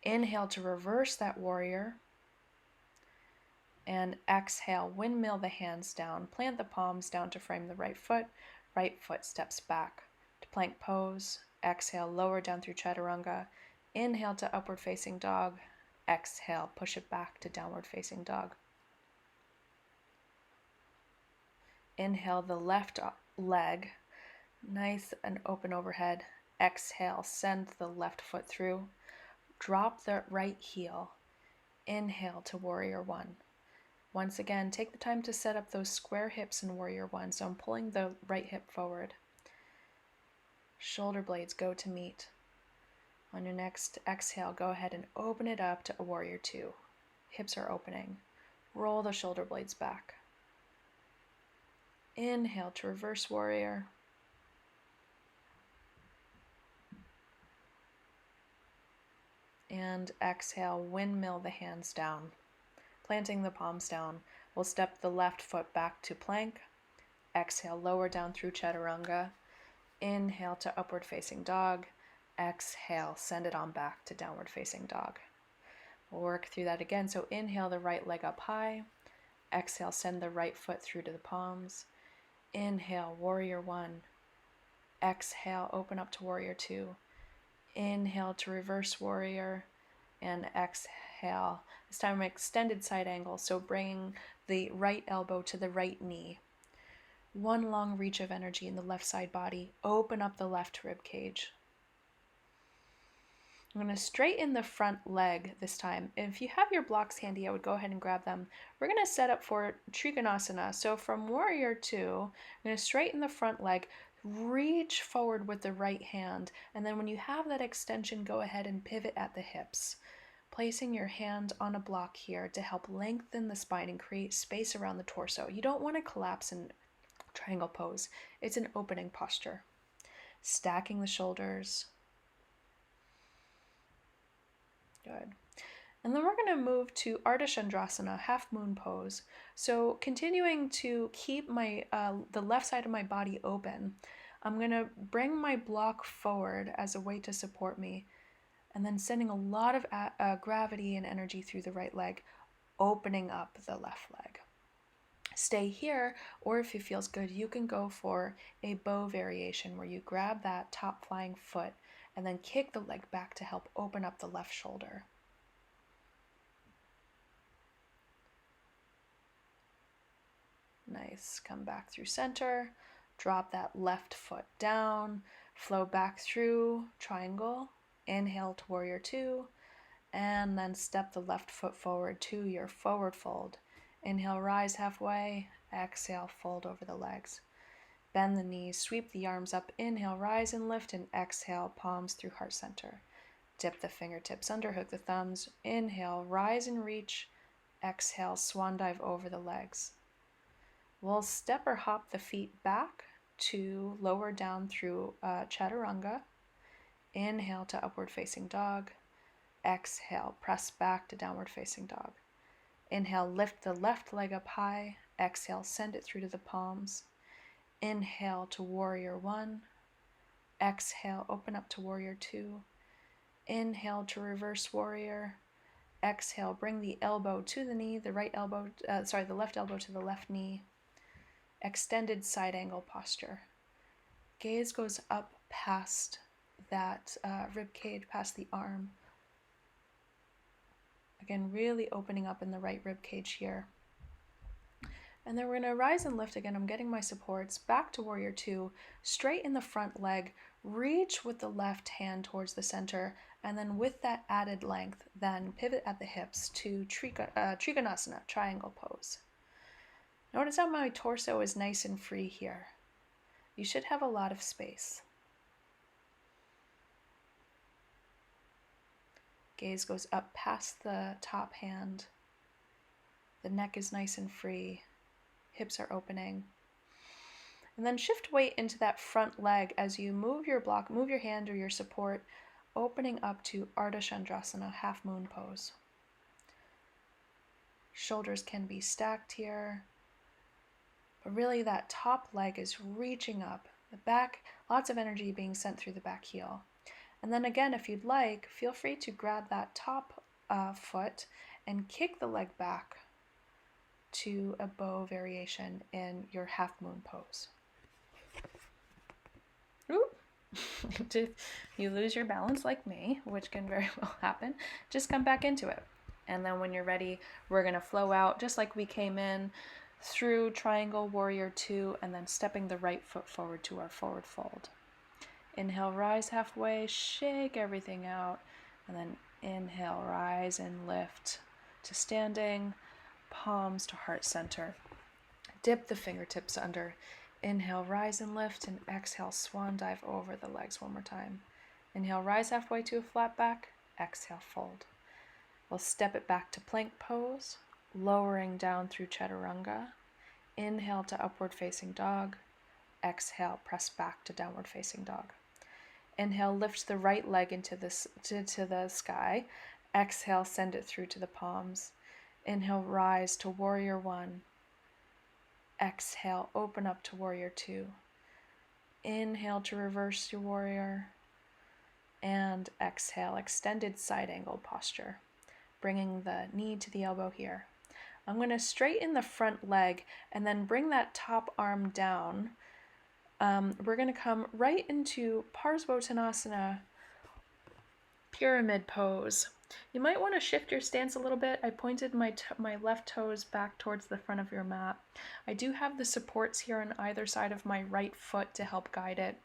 Inhale to reverse that warrior. And exhale, windmill the hands down. Plant the palms down to frame the right foot. Right foot steps back to plank pose. Exhale, lower down through chaturanga. Inhale to upward facing dog. Exhale, push it back to downward facing dog. Inhale the left leg, nice and open overhead. Exhale, send the left foot through. Drop the right heel. Inhale to warrior one. Once again, take the time to set up those square hips in warrior one. So I'm pulling the right hip forward. Shoulder blades go to meet. On your next exhale, go ahead and open it up to a warrior two. Hips are opening. Roll the shoulder blades back. Inhale to reverse warrior. And exhale, windmill the hands down. Planting the palms down, we'll step the left foot back to plank. Exhale, lower down through chaturanga. Inhale to upward facing dog. Exhale, send it on back to downward facing dog. We'll work through that again. So inhale the right leg up high. Exhale, send the right foot through to the palms. Inhale, warrior one. Exhale, open up to warrior two. Inhale to reverse warrior. And exhale. This time extended side angle. So bringing the right elbow to the right knee. One long reach of energy in the left side body. Open up the left rib cage. I'm going to straighten the front leg this time. If you have your blocks handy, I would go ahead and grab them. We're going to set up for Trikonasana. So from warrior two, I'm going to straighten the front leg, reach forward with the right hand, and then when you have that extension, go ahead and pivot at the hips. Placing your hand on a block here to help lengthen the spine and create space around the torso. You don't want to collapse in triangle pose. It's an opening posture. Stacking the shoulders. Good. And then we're going to move to Ardha Chandrasana, half moon pose. So continuing to keep my the left side of my body open, I'm going to bring my block forward as a way to support me, and then sending a lot of gravity and energy through the right leg, opening up the left leg. Stay here, or if it feels good, you can go for a bow variation where you grab that top flying foot and then kick the leg back to help open up the left shoulder. Nice. Come back through center. Drop that left foot down. Flow back through triangle. Inhale to warrior two. And then step the left foot forward to your forward fold. Inhale, rise halfway. Exhale, fold over the legs. Bend the knees, sweep the arms up. Inhale, rise and lift, and exhale, palms through heart center. Dip the fingertips under, hook the thumbs. Inhale, rise and reach. Exhale, swan dive over the legs. We'll step or hop the feet back to lower down through chaturanga. Inhale to upward facing dog. Exhale, press back to downward facing dog. Inhale, lift the left leg up high. Exhale, send it through to the palms. Inhale to warrior one. Exhale, open up to warrior two. Inhale to reverse warrior. Exhale, bring the elbow to the knee, the left elbow to the left knee. Extended side angle posture. Gaze goes up past that rib cage, past the arm. Again, really opening up in the right rib cage here. And then we're going to rise and lift again. I'm getting my supports back to warrior two. Straighten the front leg. reach with the left hand towards the center, and then with that added length, then pivot at the hips to Trikonasana, triangle pose. Notice how my torso is nice and free here. You should have a lot of space. Gaze goes up past the top hand. The neck is nice and free. Hips are opening. And then shift weight into that front leg as you move your block, move your hand or your support, opening up to Ardha Chandrasana, half moon pose. Shoulders can be stacked here, but really that top leg is reaching up. The back, lots of energy being sent through the back heel. And then again, if you'd like, feel free to grab that top foot and kick the leg back to a bow variation in your half moon pose. If you lose your balance like me, which can very well happen, just come back into it. And then when you're ready, we're going to flow out just like we came in through triangle warrior 2 and then stepping the right foot forward to our forward fold. Inhale, rise halfway, shake everything out, and then inhale, rise and lift to standing, palms to heart center. Dip the fingertips under. Inhale, rise and lift, and exhale, swan dive over the legs one more time. Inhale, rise halfway to a flat back. Exhale, fold. We'll step it back to plank pose, lowering down through chaturanga. Inhale to upward facing dog. Exhale, press back to downward facing dog. Inhale, lift the right leg into the sky. Exhale, send it through to the palms. Inhale, rise to warrior 1. Exhale, open up to warrior 2. Inhale to reverse your warrior. And exhale, extended side angle posture, bringing the knee to the elbow here. I'm going to straighten the front leg and then bring that top arm down. We're going to come right into Parsvottanasana, pyramid pose. You might want to shift your stance a little bit. I pointed my left toes back towards the front of your mat. I do have the supports here on either side of my right foot to help guide it.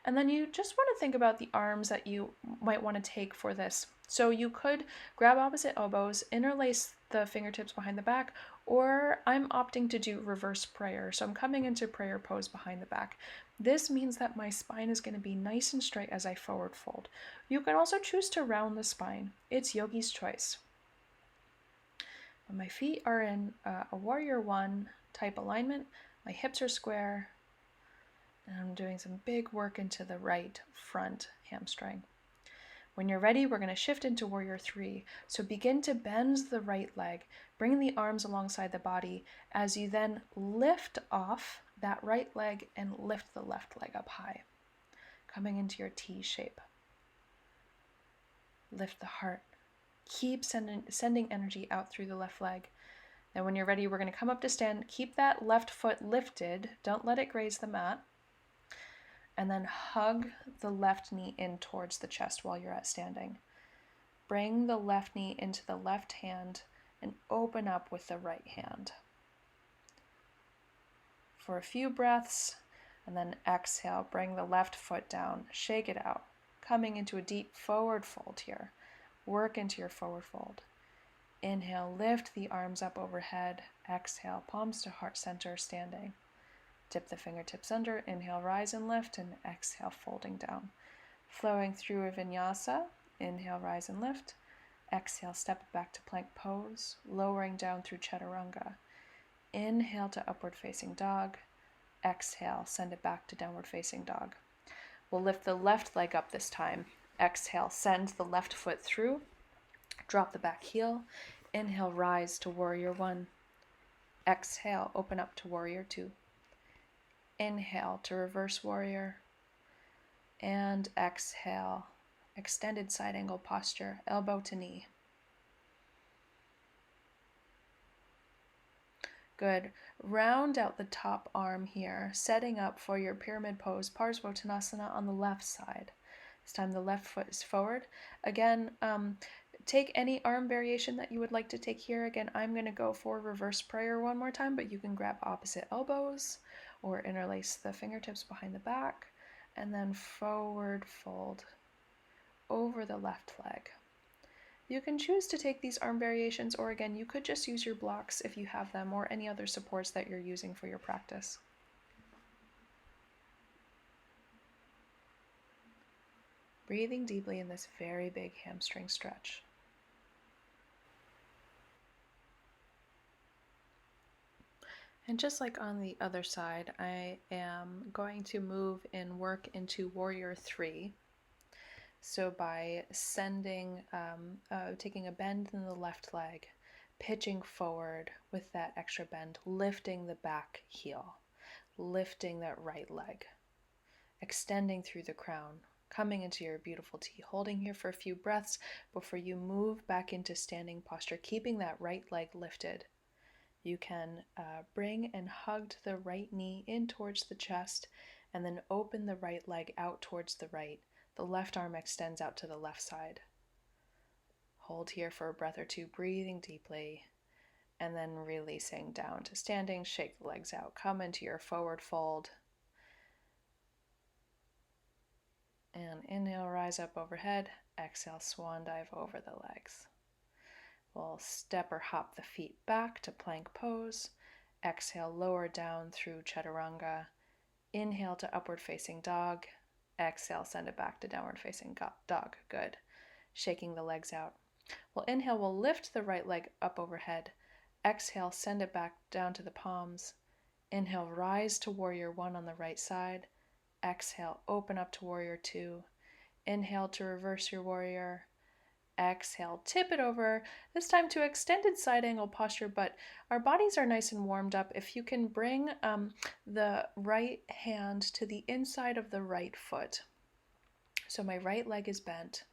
And then you just want to think about the arms that you might want to take for this. So you could grab opposite elbows, interlace the fingertips behind the back, or I'm opting to do reverse prayer. So I'm coming into prayer pose behind the back. This means that my spine is going to be nice and straight as I forward fold. You can also choose to round the spine. It's yogi's choice. When my feet are in a warrior 1 type alignment, my hips are square, and I'm doing some big work into the right front hamstring. When you're ready, we're going to shift into warrior 3. So begin to bend the right leg, bring the arms alongside the body as you then lift off that right leg and lift the left leg up high, coming into your T shape. Lift the heart. Keep sending energy out through the left leg. Now when you're ready, we're going to come up to stand. Keep that left foot lifted. Don't let it graze the mat. And then hug the left knee in towards the chest while you're at standing. Bring the left knee into the left hand and open up with the right hand. For a few breaths, and then exhale, bring the left foot down, shake it out, coming into a deep forward fold here. Work into your forward fold. Inhale, lift the arms up overhead. Exhale, palms to heart center, standing. Dip the fingertips under, inhale, rise and lift, and exhale, folding down. Flowing through a vinyasa, inhale, rise and lift. Exhale, step it back to plank pose, lowering down through chaturanga. Inhale to upward facing dog. Exhale, send it back to downward facing dog. We'll lift the left leg up this time. Exhale, send the left foot through. Drop the back heel. Inhale, rise to warrior 1. Exhale, open up to warrior 2. Inhale to reverse warrior. And exhale, extended side angle posture, elbow to knee. Good. Round out the top arm here, setting up for your pyramid pose, Parsvottanasana on the left side. This time the left foot is forward. Again, take any arm variation that you would like to take here. Again, I'm going to go for reverse prayer one more time, but you can grab opposite elbows or interlace the fingertips behind the back. and then forward fold over the left leg. You can choose to take these arm variations, or again, you could just use your blocks if you have them, or any other supports that you're using for your practice. Breathing deeply in this very big hamstring stretch. And just like on the other side, I am going to move and work into Warrior 3. So by taking a bend in the left leg, pitching forward with that extra bend, lifting the back heel, lifting that right leg, extending through the crown, coming into your beautiful T, holding here for a few breaths before you move back into standing posture, keeping that right leg lifted. You can bring and hug the right knee in towards the chest, and then open the right leg out towards the right. The left arm extends out to the left side. Hold here for a breath or two, breathing deeply, and then releasing down to standing. Shake the legs out. Come into your forward fold. And inhale, rise up overhead. Exhale, swan dive over the legs. We'll step or hop the feet back to plank pose. Exhale, lower down through chaturanga. Inhale to upward facing dog. Exhale, send it back to downward facing dog. Good. Shaking the legs out. We'll inhale, we'll lift the right leg up overhead. Exhale, send it back down to the palms. Inhale, rise to Warrior 1 on the right side. Exhale, open up to Warrior 2. Inhale to reverse your warrior. Exhale, tip it over, this time to extended side angle posture, but our bodies are nice and warmed up. If you can bring the right hand to the inside of the right foot. So my right leg is bent.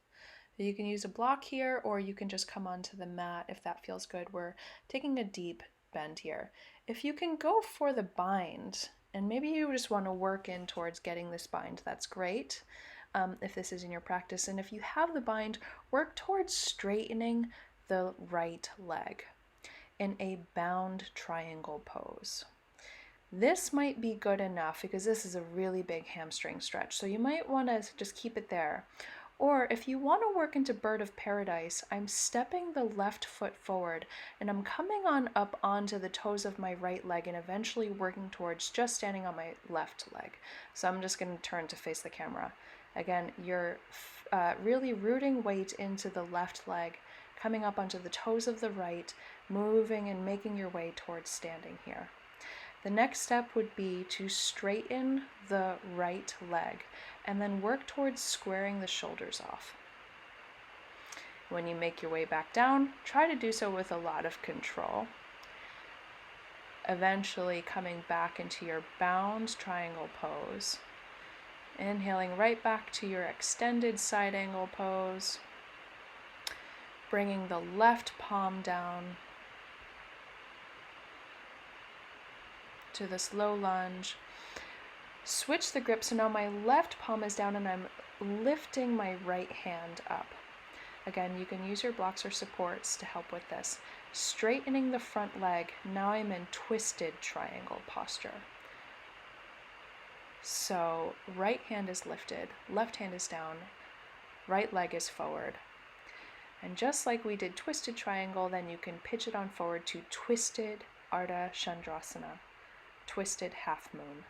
You can use a block here, or you can just come onto the mat if that feels good. We're taking a deep bend here. If you can go for the bind, and maybe you just want to work in towards getting this bind, that's great. If this is in your practice, and if you have the bind, work towards straightening the right leg in a bound triangle pose. This might be good enough because this is a really big hamstring stretch, so you might want to just keep it there. Or if you want to work into Bird of Paradise, I'm stepping the left foot forward and I'm coming on up onto the toes of my right leg and eventually working towards just standing on my left leg. So I'm just going to turn to face the camera. Again, you're really rooting weight into the left leg, coming up onto the toes of the right, moving and making your way towards standing here. The next step would be to straighten the right leg and then work towards squaring the shoulders off. When you make your way back down, try to do so with a lot of control. Eventually coming back into your bound triangle pose. Inhaling right back to your extended side angle pose. Bringing the left palm down to this low lunge. Switch the grip, so now my left palm is down and I'm lifting my right hand up. Again, you can use your blocks or supports to help with this. Straightening the front leg, now I'm in twisted triangle posture. So right hand is lifted, left hand is down, right leg is forward. And just like we did twisted triangle, then you can pitch it on forward to twisted Ardha Chandrasana, twisted half moon,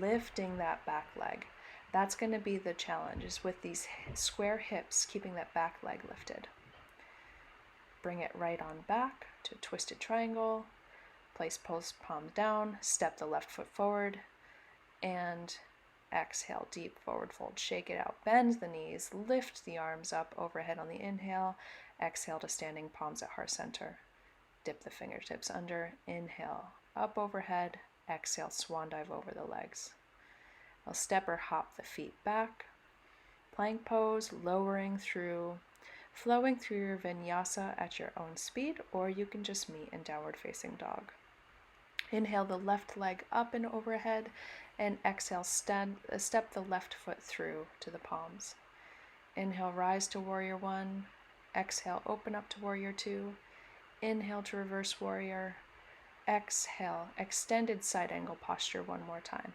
lifting that back leg. That's going to be the challenge, is with these square hips, keeping that back leg lifted. Bring it right on back to twisted triangle, place both palms down, step the left foot forward, and exhale, deep forward fold, shake it out, bend the knees, lift the arms up overhead on the inhale, exhale to standing palms at heart center, dip the fingertips under, inhale, up overhead, exhale, swan dive over the legs. I'll step or hop the feet back, plank pose, lowering through, flowing through your vinyasa at your own speed, or you can just meet in downward facing dog. Inhale the left leg up and overhead, and exhale, step the left foot through to the palms. Inhale, rise to Warrior 1. Exhale, open up to Warrior 2. Inhale to reverse warrior. Exhale, extended side angle posture one more time.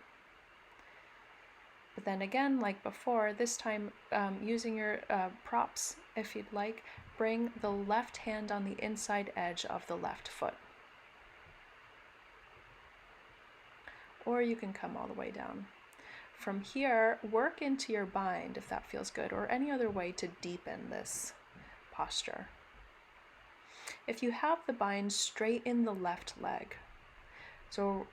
But then again, like before, this time using your props, if you'd like, bring the left hand on the inside edge of the left foot. Or you can come all the way down. From here, work into your bind if that feels good, or any other way to deepen this posture. If you have the bind, straighten the left leg. So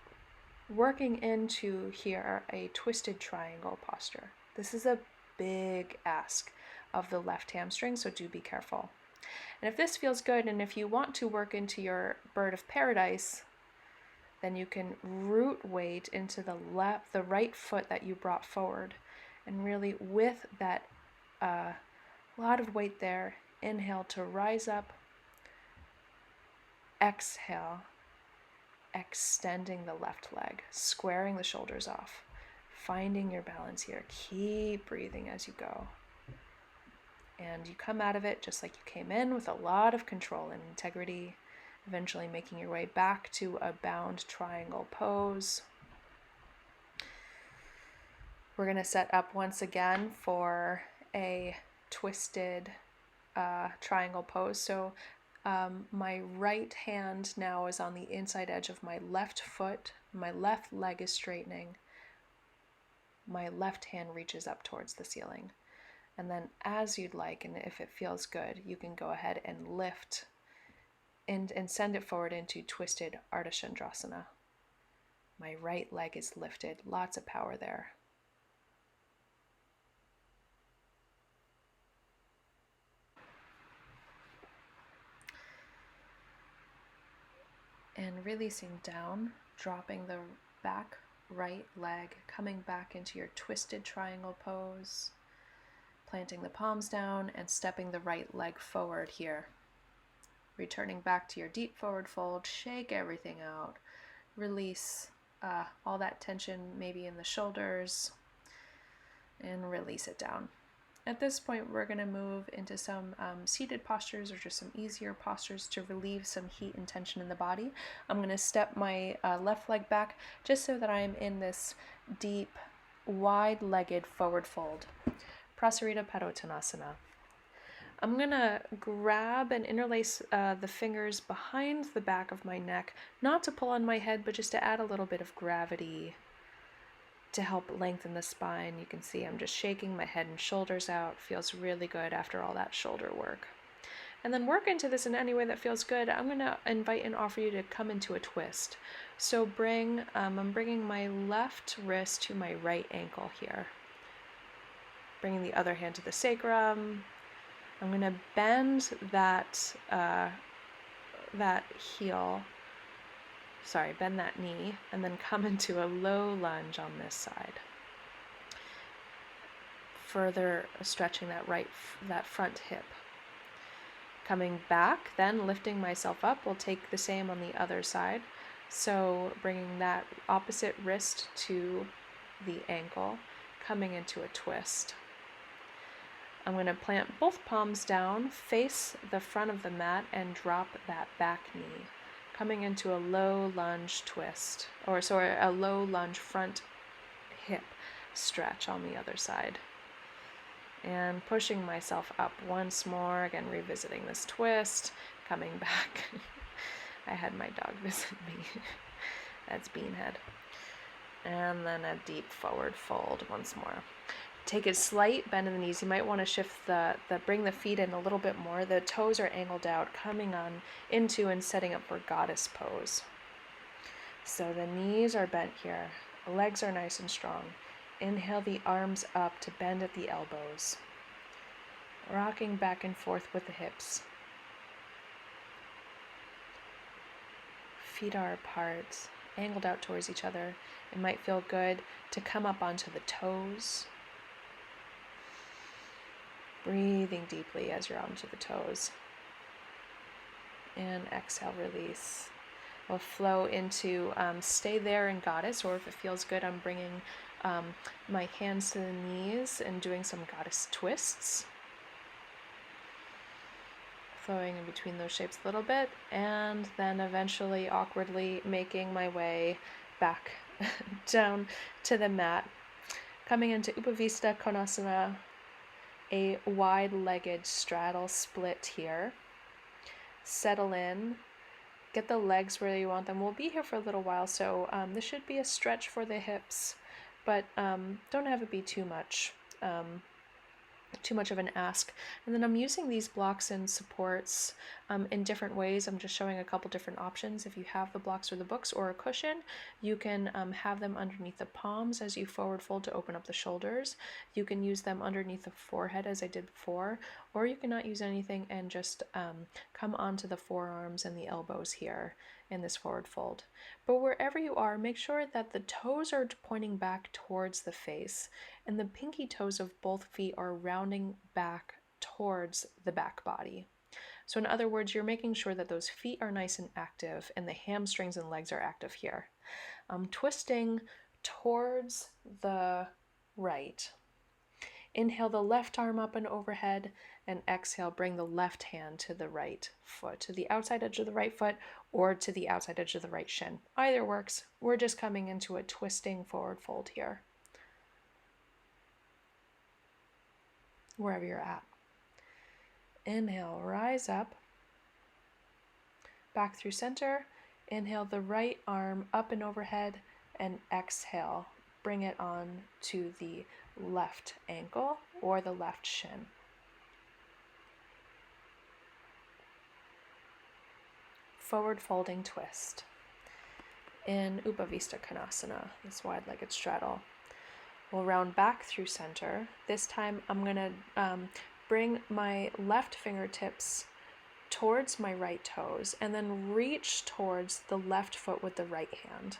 working into here a twisted triangle posture. This is a big ask of the left hamstring, so do be careful. And if this feels good, and if you want to work into your bird of paradise, then you can root weight into the right foot that you brought forward, and really with that lot of weight there, inhale to rise up, exhale, extending the left leg, squaring the shoulders off, finding your balance here. Keep breathing as you go. And you come out of it just like you came in, with a lot of control and integrity, eventually making your way back to a bound triangle pose. We're going to set up once again for a twisted triangle pose. So my right hand now is on the inside edge of my left foot. My left leg is straightening. My left hand reaches up towards the ceiling. And then as you'd like, and if it feels good, you can go ahead and lift and send it forward into twisted Ardha Chandrasana. My right leg is lifted. Lots of power there. And releasing down, dropping the back right leg, coming back into your twisted triangle pose, planting the palms down and stepping the right leg forward here. Returning back to your deep forward fold, shake everything out, release all that tension maybe in the shoulders, and release it down. At this point, we're going to move into some seated postures, or just some easier postures to relieve some heat and tension in the body. I'm going to step my left leg back just so that I'm in this deep, wide-legged forward fold. Prasarita Padottanasana. I'm going to grab and interlace the fingers behind the back of my neck, not to pull on my head, but just to add a little bit of gravity to help lengthen the spine. You can see I'm just shaking my head and shoulders out. Feels really good after all that shoulder work. And then work into this in any way that feels good. I'm going to invite and offer you to come into a twist. So I'm bringing my left wrist to my right ankle here. Bringing the other hand to the sacrum. I'm going to bend that bend that knee, and then come into a low lunge on this side. Further stretching that front hip. Coming back, then lifting myself up. We'll take the same on the other side. So bringing that opposite wrist to the ankle, coming into a twist. I'm going to plant both palms down, face the front of the mat, and drop that back knee. Coming into a low lunge twist, a low lunge front hip stretch on the other side. And pushing myself up once more, again revisiting this twist, coming back. I had my dog visit me. That's Beanhead. And then a deep forward fold once more. Take a slight bend in the knees. You might want to shift bring the feet in a little bit more. The toes are angled out, coming on into and setting up for goddess pose. So the knees are bent here. The legs are nice and strong. Inhale the arms up to bend at the elbows. Rocking back and forth with the hips. Feet are apart, angled out towards each other. It might feel good to come up onto the toes. Breathing deeply as you're onto the toes. And exhale, release. We'll flow into stay there in goddess, or if it feels good, I'm bringing my hands to the knees and doing some goddess twists. Flowing in between those shapes a little bit, and then eventually awkwardly making my way back down to the mat. Coming into Upavista Konasana, a wide-legged straddle split here. Settle in. Get the legs where you want them. We'll be here for a little while, so this should be a stretch for the hips, but don't have it be too much of an ask. And then I'm using these blocks and supports in different ways. I'm just showing a couple different options. If you have the blocks or the books or a cushion, you can have them underneath the palms as you forward fold to open up the shoulders. You can use them underneath the forehead as I did before, or you can not use anything and just come onto the forearms and the elbows here in this forward fold. But wherever you are, make sure that the toes are pointing back towards the face and the pinky toes of both feet are rounding back towards the back body. So in other words, you're making sure that those feet are nice and active and the hamstrings and legs are active here. Twisting towards the right. Inhale the left arm up and overhead, and exhale, bring the left hand to the right foot, to the outside edge of the right foot or to the outside edge of the right shin. Either works. We're just coming into a twisting forward fold here, wherever you're at. Inhale, rise up, back through center. Inhale the right arm up and overhead, and exhale, bring it on to the left ankle or the left shin. Forward folding twist in Upavista Konasana, this wide-legged straddle. We'll round back through center. This time I'm going to bring my left fingertips towards my right toes and then reach towards the left foot with the right hand.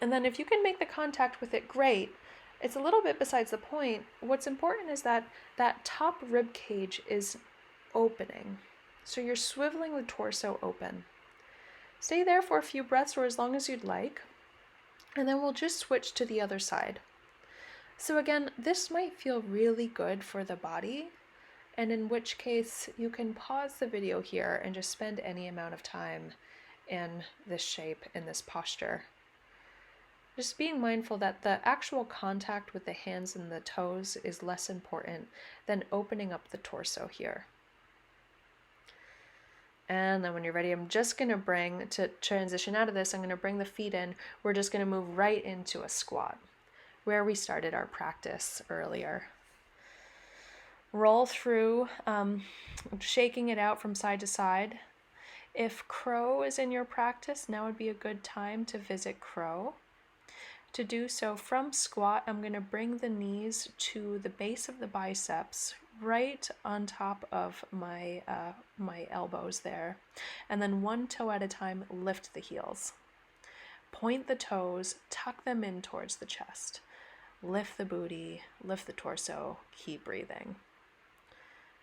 And then if you can make the contact with it, great. It's a little bit besides the point. What's important is that that top rib cage is opening. So you're swiveling the torso open. Stay there for a few breaths or as long as you'd like. And then we'll just switch to the other side. So again, this might feel really good for the body, and in which case you can pause the video here and just spend any amount of time in this shape, in this posture. Just being mindful that the actual contact with the hands and the toes is less important than opening up the torso here. And then when you're ready, I'm just going to transition out of this, I'm going to bring the feet in. We're just going to move right into a squat, where we started our practice earlier. Roll through, shaking it out from side to side. If crow is in your practice, now would be a good time to visit crow. To do so from squat, I'm going to bring the knees to the base of the biceps, right on top of my elbows there. And then one toe at a time, lift the heels. Point the toes, tuck them in towards the chest. Lift the booty, lift the torso, keep breathing.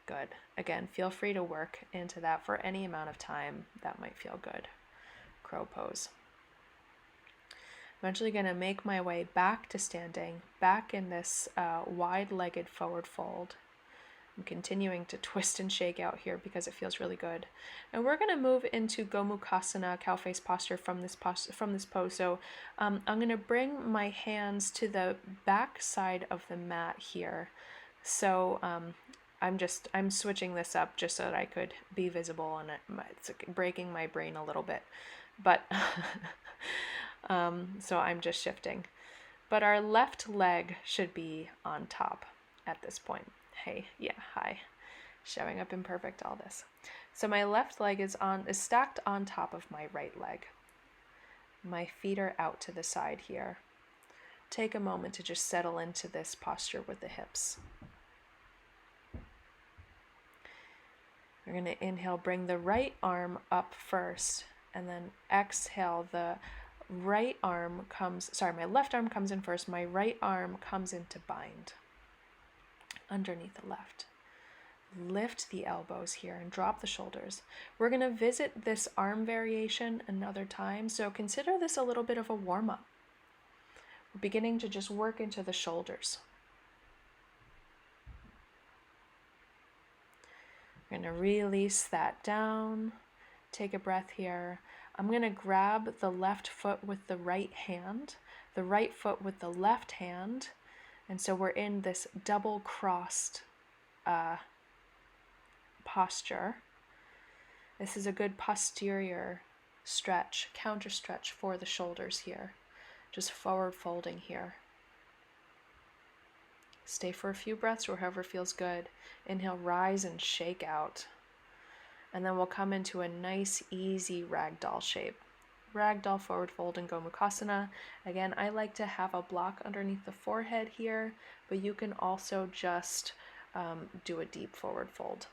Good. Again, feel free to work into that for any amount of time. That might feel good. Crow pose. I'm actually going to make my way back to standing, back in this wide-legged forward fold. I'm continuing to twist and shake out here because it feels really good. And we're going to move into Gomukhasana, cow face posture from this pose. So I'm going to bring my hands to the back side of the mat here. So I'm switching this up just so that I could be visible, and it's breaking my brain a little bit. But so I'm just shifting. But our left leg should be on top at this point. Hey, yeah, hi. Showing up imperfect, all this. So my left leg is stacked on top of my right leg. My feet are out to the side here. Take a moment to just settle into this posture with the hips. We're going to inhale, bring the right arm up first, and then exhale, the my left arm comes in first, my right arm comes into bind underneath the left. Lift the elbows here and drop the shoulders. We're going to visit this arm variation another time, so consider this a little bit of a warm-up. We're beginning to just work into the shoulders. We're going to release that down. Take a breath here. I'm going to grab the left foot with the right hand. the right foot with the left hand. And so we're in this double crossed posture. This is a good posterior stretch, counter stretch for the shoulders here. Just forward folding here. Stay for a few breaths or however feels good. Inhale, rise and shake out. And then we'll come into a nice, easy ragdoll shape. Ragdoll, forward fold, and Gomukhasana. Again, I like to have a block underneath the forehead here, but you can also just do a deep forward fold.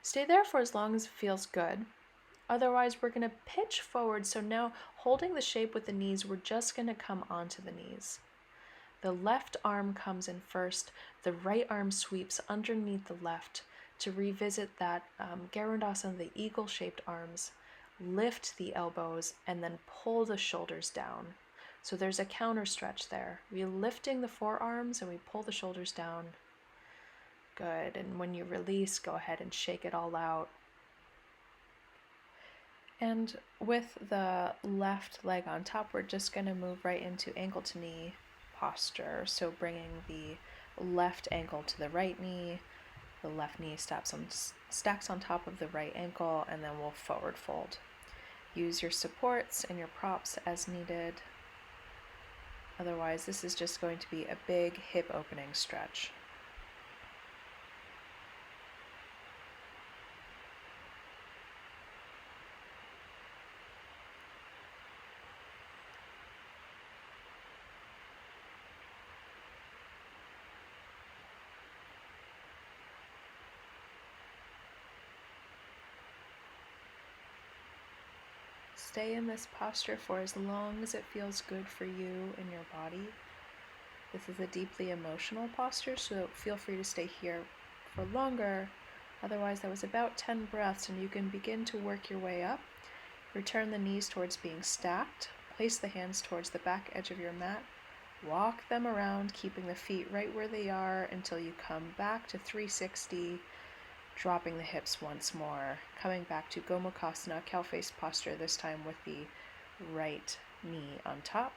Stay there for as long as it feels good. Otherwise, we're going to pitch forward. So now, holding the shape with the knees, we're just going to come onto the knees. The left arm comes in first. The right arm sweeps underneath the left to revisit that Garudasana, the eagle-shaped arms. Lift the elbows and then pull the shoulders down. So there's a counter stretch there. We're lifting the forearms and we pull the shoulders down. Good. And when you release, go ahead and shake it all out. And with the left leg on top, we're just going to move right into ankle to knee posture. So bringing the left ankle to the right knee, the left knee stacks on top of the right ankle, and then we'll forward fold. Use your supports and your props as needed. Otherwise, this is just going to be a big hip opening stretch. Stay in this posture for as long as it feels good for you and your body. This is a deeply emotional posture, so feel free to stay here for longer. Otherwise, that was about 10 breaths, and you can begin to work your way up. Return the knees towards being stacked. Place the hands towards the back edge of your mat. Walk them around, keeping the feet right where they are until you come back to 360. Dropping the hips once more, coming back to Gomukhasana, cow face posture, this time with the right knee on top.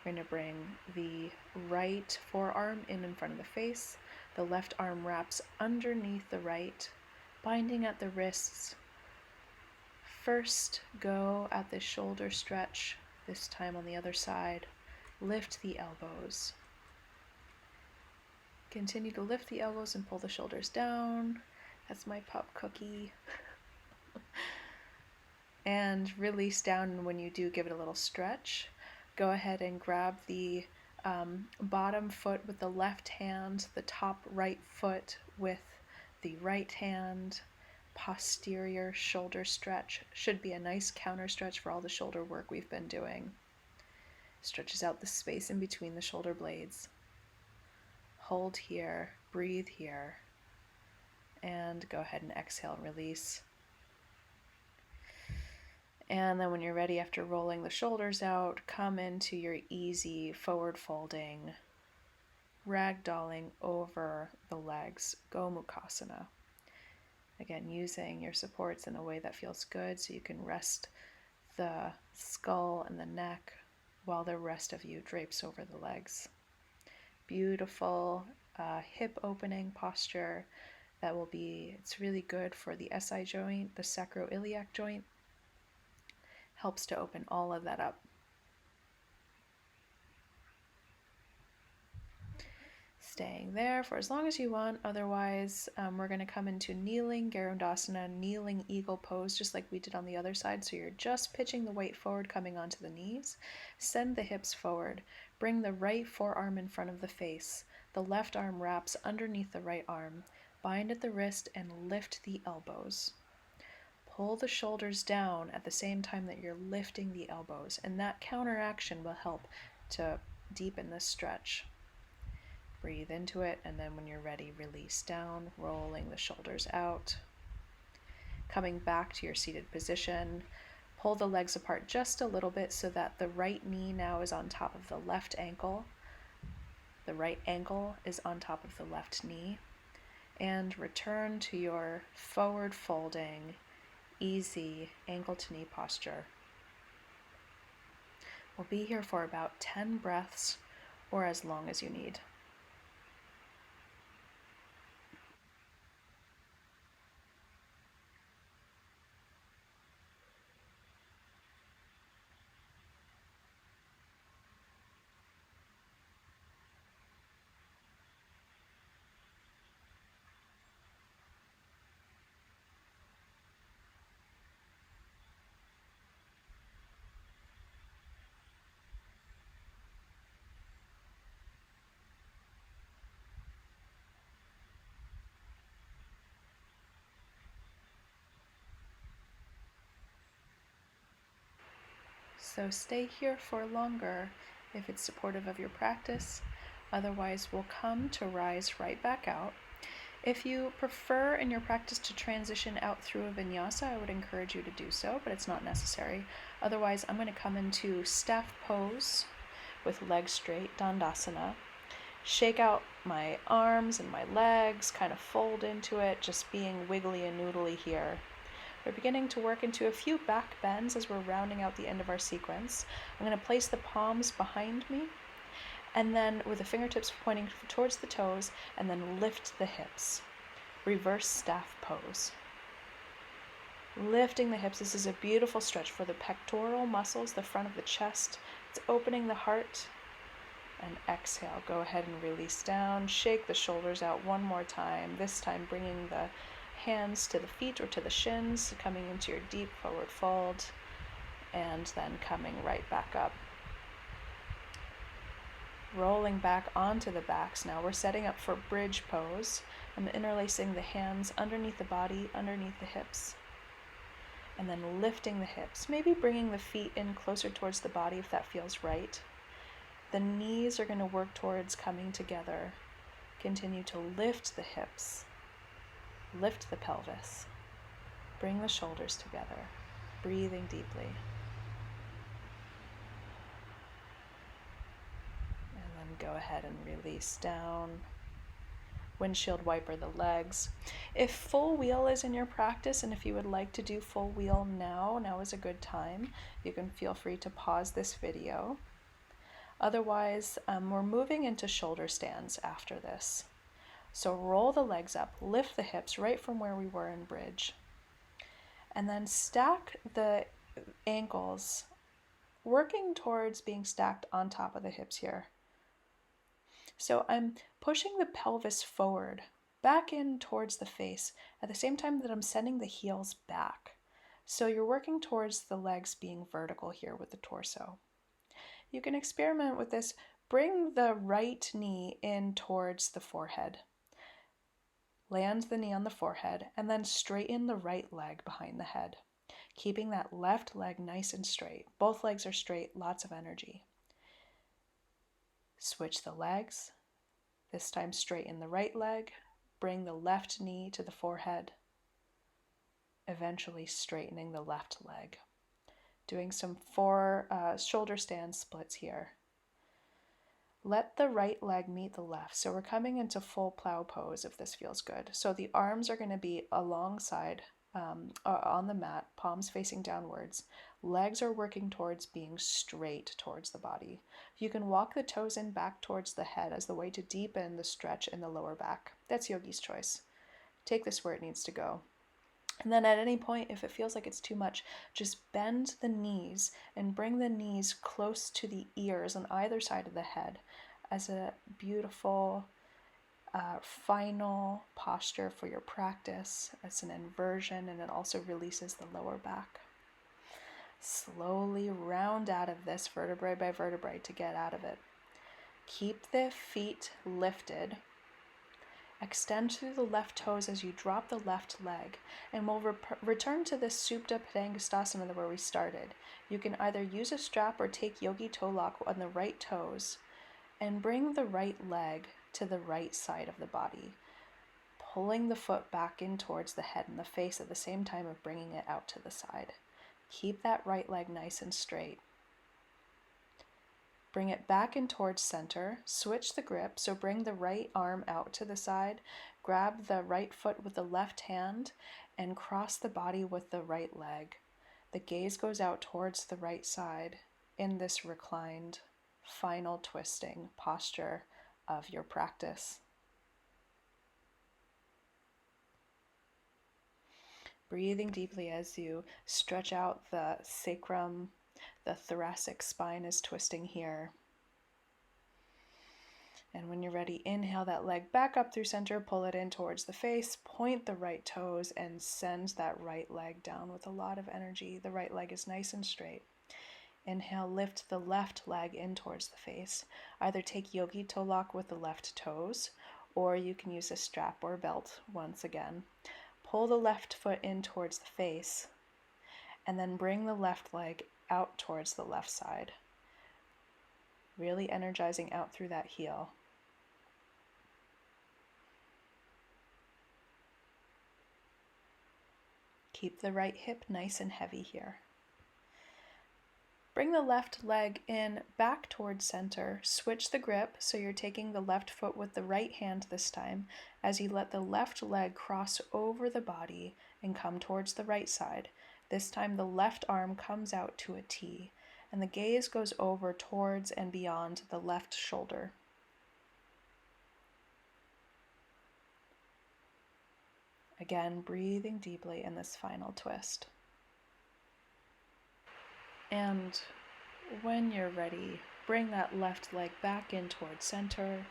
We're going to bring the right forearm in front of the face. The left arm wraps underneath the right, binding at the wrists. First, go at the shoulder stretch, this time on the other side. Lift the elbows. Continue to lift the elbows and pull the shoulders down. That's my pup Cookie. And release down. When you do, give it a little stretch. Go ahead and grab the bottom foot with the left hand, the top right foot with the right hand. Posterior shoulder stretch. Should be a nice counter stretch for all the shoulder work we've been doing. Stretches out the space in between the shoulder blades. Hold here, breathe here. And go ahead and exhale, release. And then when you're ready, after rolling the shoulders out, come into your easy forward folding, ragdolling over the legs, Gomukhasana. Again, using your supports in a way that feels good so you can rest the skull and the neck while the rest of you drapes over the legs. Beautiful hip opening posture. It's really good for the SI joint, the sacroiliac joint. Helps to open all of that up. Staying there for as long as you want. Otherwise, we're going to come into kneeling Garudasana, kneeling eagle pose, just like we did on the other side. So you're just pitching the weight forward, coming onto the knees. Send the hips forward. Bring the right forearm in front of the face. The left arm wraps underneath the right arm. Bind at the wrist and lift the elbows. Pull the shoulders down at the same time that you're lifting the elbows, and that counteraction will help to deepen this stretch. Breathe into it, and then when you're ready, release down, rolling the shoulders out. Coming back to your seated position, pull the legs apart just a little bit so that the right knee now is on top of the left ankle. The right ankle is on top of the left knee. And return to your forward folding, easy ankle to knee posture. We'll be here for about 10 breaths or as long as you need. So stay here for longer if it's supportive of your practice. Otherwise, we'll come to rise right back out. If you prefer in your practice to transition out through a vinyasa, I would encourage you to do so, but it's not necessary. Otherwise, I'm going to come into staff pose with legs straight, dandasana. Shake out my arms and my legs, kind of fold into it, just being wiggly and noodly here. We're beginning to work into a few back bends as we're rounding out the end of our sequence. I'm going to place the palms behind me, and then with the fingertips pointing towards the toes, and then lift the hips. Reverse staff pose. Lifting the hips. This is a beautiful stretch for the pectoral muscles, the front of the chest. It's opening the heart. And exhale. Go ahead and release down. Shake the shoulders out one more time. This time bringing the hands to the feet or to the shins, coming into your deep forward fold, and then coming right back up. Rolling back onto the backs now. We're setting up for bridge pose. I'm interlacing the hands underneath the body, underneath the hips, and then lifting the hips. Maybe bringing the feet in closer towards the body if that feels right. The knees are going to work towards coming together. Continue to lift the hips. Lift the pelvis. Bring the shoulders together. Breathing deeply. And then go ahead and release down. Windshield wiper the legs. If full wheel is in your practice, and if you would like to do full wheel now is a good time. You can feel free to pause this video. Otherwise, we're moving into shoulder stands after this. So roll the legs up, lift the hips right from where we were in bridge. And then stack the ankles, working towards being stacked on top of the hips here. So I'm pushing the pelvis forward, back in towards the face, at the same time that I'm sending the heels back. So you're working towards the legs being vertical here with the torso. You can experiment with this. Bring the right knee in towards the forehead. Land the knee on the forehead, and then straighten the right leg behind the head, keeping that left leg nice and straight. Both legs are straight, lots of energy. Switch the legs. This time straighten the right leg, bring the left knee to the forehead, eventually straightening the left leg. Doing some 4 shoulder stand splits here. Let the right leg meet the left. So we're coming into full plow pose if this feels good. So the arms are going to be alongside on the mat, palms facing downwards. Legs are working towards being straight towards the body. You can walk the toes in back towards the head as the way to deepen the stretch in the lower back. That's yogi's choice. Take this where it needs to go. And then at any point, if it feels like it's too much, just bend the knees and bring the knees close to the ears on either side of the head as a beautiful final posture for your practice. It's an inversion, and it also releases the lower back. Slowly round out of this vertebrae by vertebrae to get out of it. Keep the feet lifted. Extend through the left toes as you drop the left leg, and we'll return to this Supta Padangusthasana where we started. You can either use a strap or take yogi toe lock on the right toes and bring the right leg to the right side of the body, pulling the foot back in towards the head and the face at the same time of bringing it out to the side. Keep that right leg nice and straight. Bring it back in towards center. Switch the grip, so bring the right arm out to the side, grab the right foot with the left hand, and cross the body with the right leg. The gaze goes out towards the right side, in this reclined, final twisting posture of your practice. Breathing deeply as you stretch out the sacrum, the thoracic spine is twisting here. And when you're ready, inhale that leg back up through center, pull it in towards the face, point the right toes, and send that right leg down with a lot of energy. The right leg is nice and straight. Inhale, lift the left leg in towards the face. Either take yogi toe lock with the left toes, or you can use a strap or belt once again. Pull the left foot in towards the face, and then bring the left leg out towards the left side. Really energizing out through that heel. Keep the right hip nice and heavy here. Bring the left leg in back towards center. Switch the grip so you're taking the left foot with the right hand this time as you let the left leg cross over the body and come towards the right side. This time the left arm comes out to a T and the gaze goes over towards and beyond the left shoulder. Again, breathing deeply in this final twist. And when you're ready, bring that left leg back in towards center.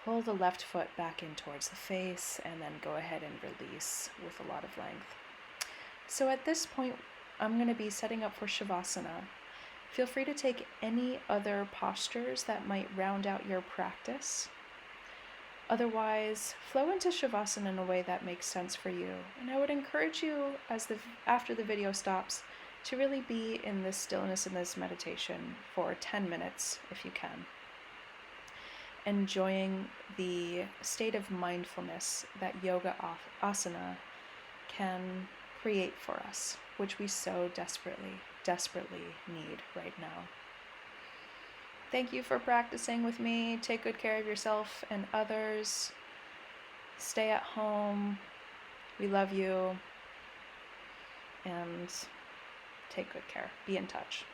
Pull the left foot back in towards the face, and then go ahead and release with a lot of length. So at this point, I'm going to be setting up for Shavasana. Feel free to take any other postures that might round out your practice. Otherwise, flow into Shavasana in a way that makes sense for you. And I would encourage you, after the video stops, to really be in this stillness and this meditation for 10 minutes if you can. Enjoying the state of mindfulness that yoga asana can create for us, which we so desperately need right now. Thank you for practicing with me. Take good care of yourself and others. Stay at home. We love you. And take good care. Be in touch.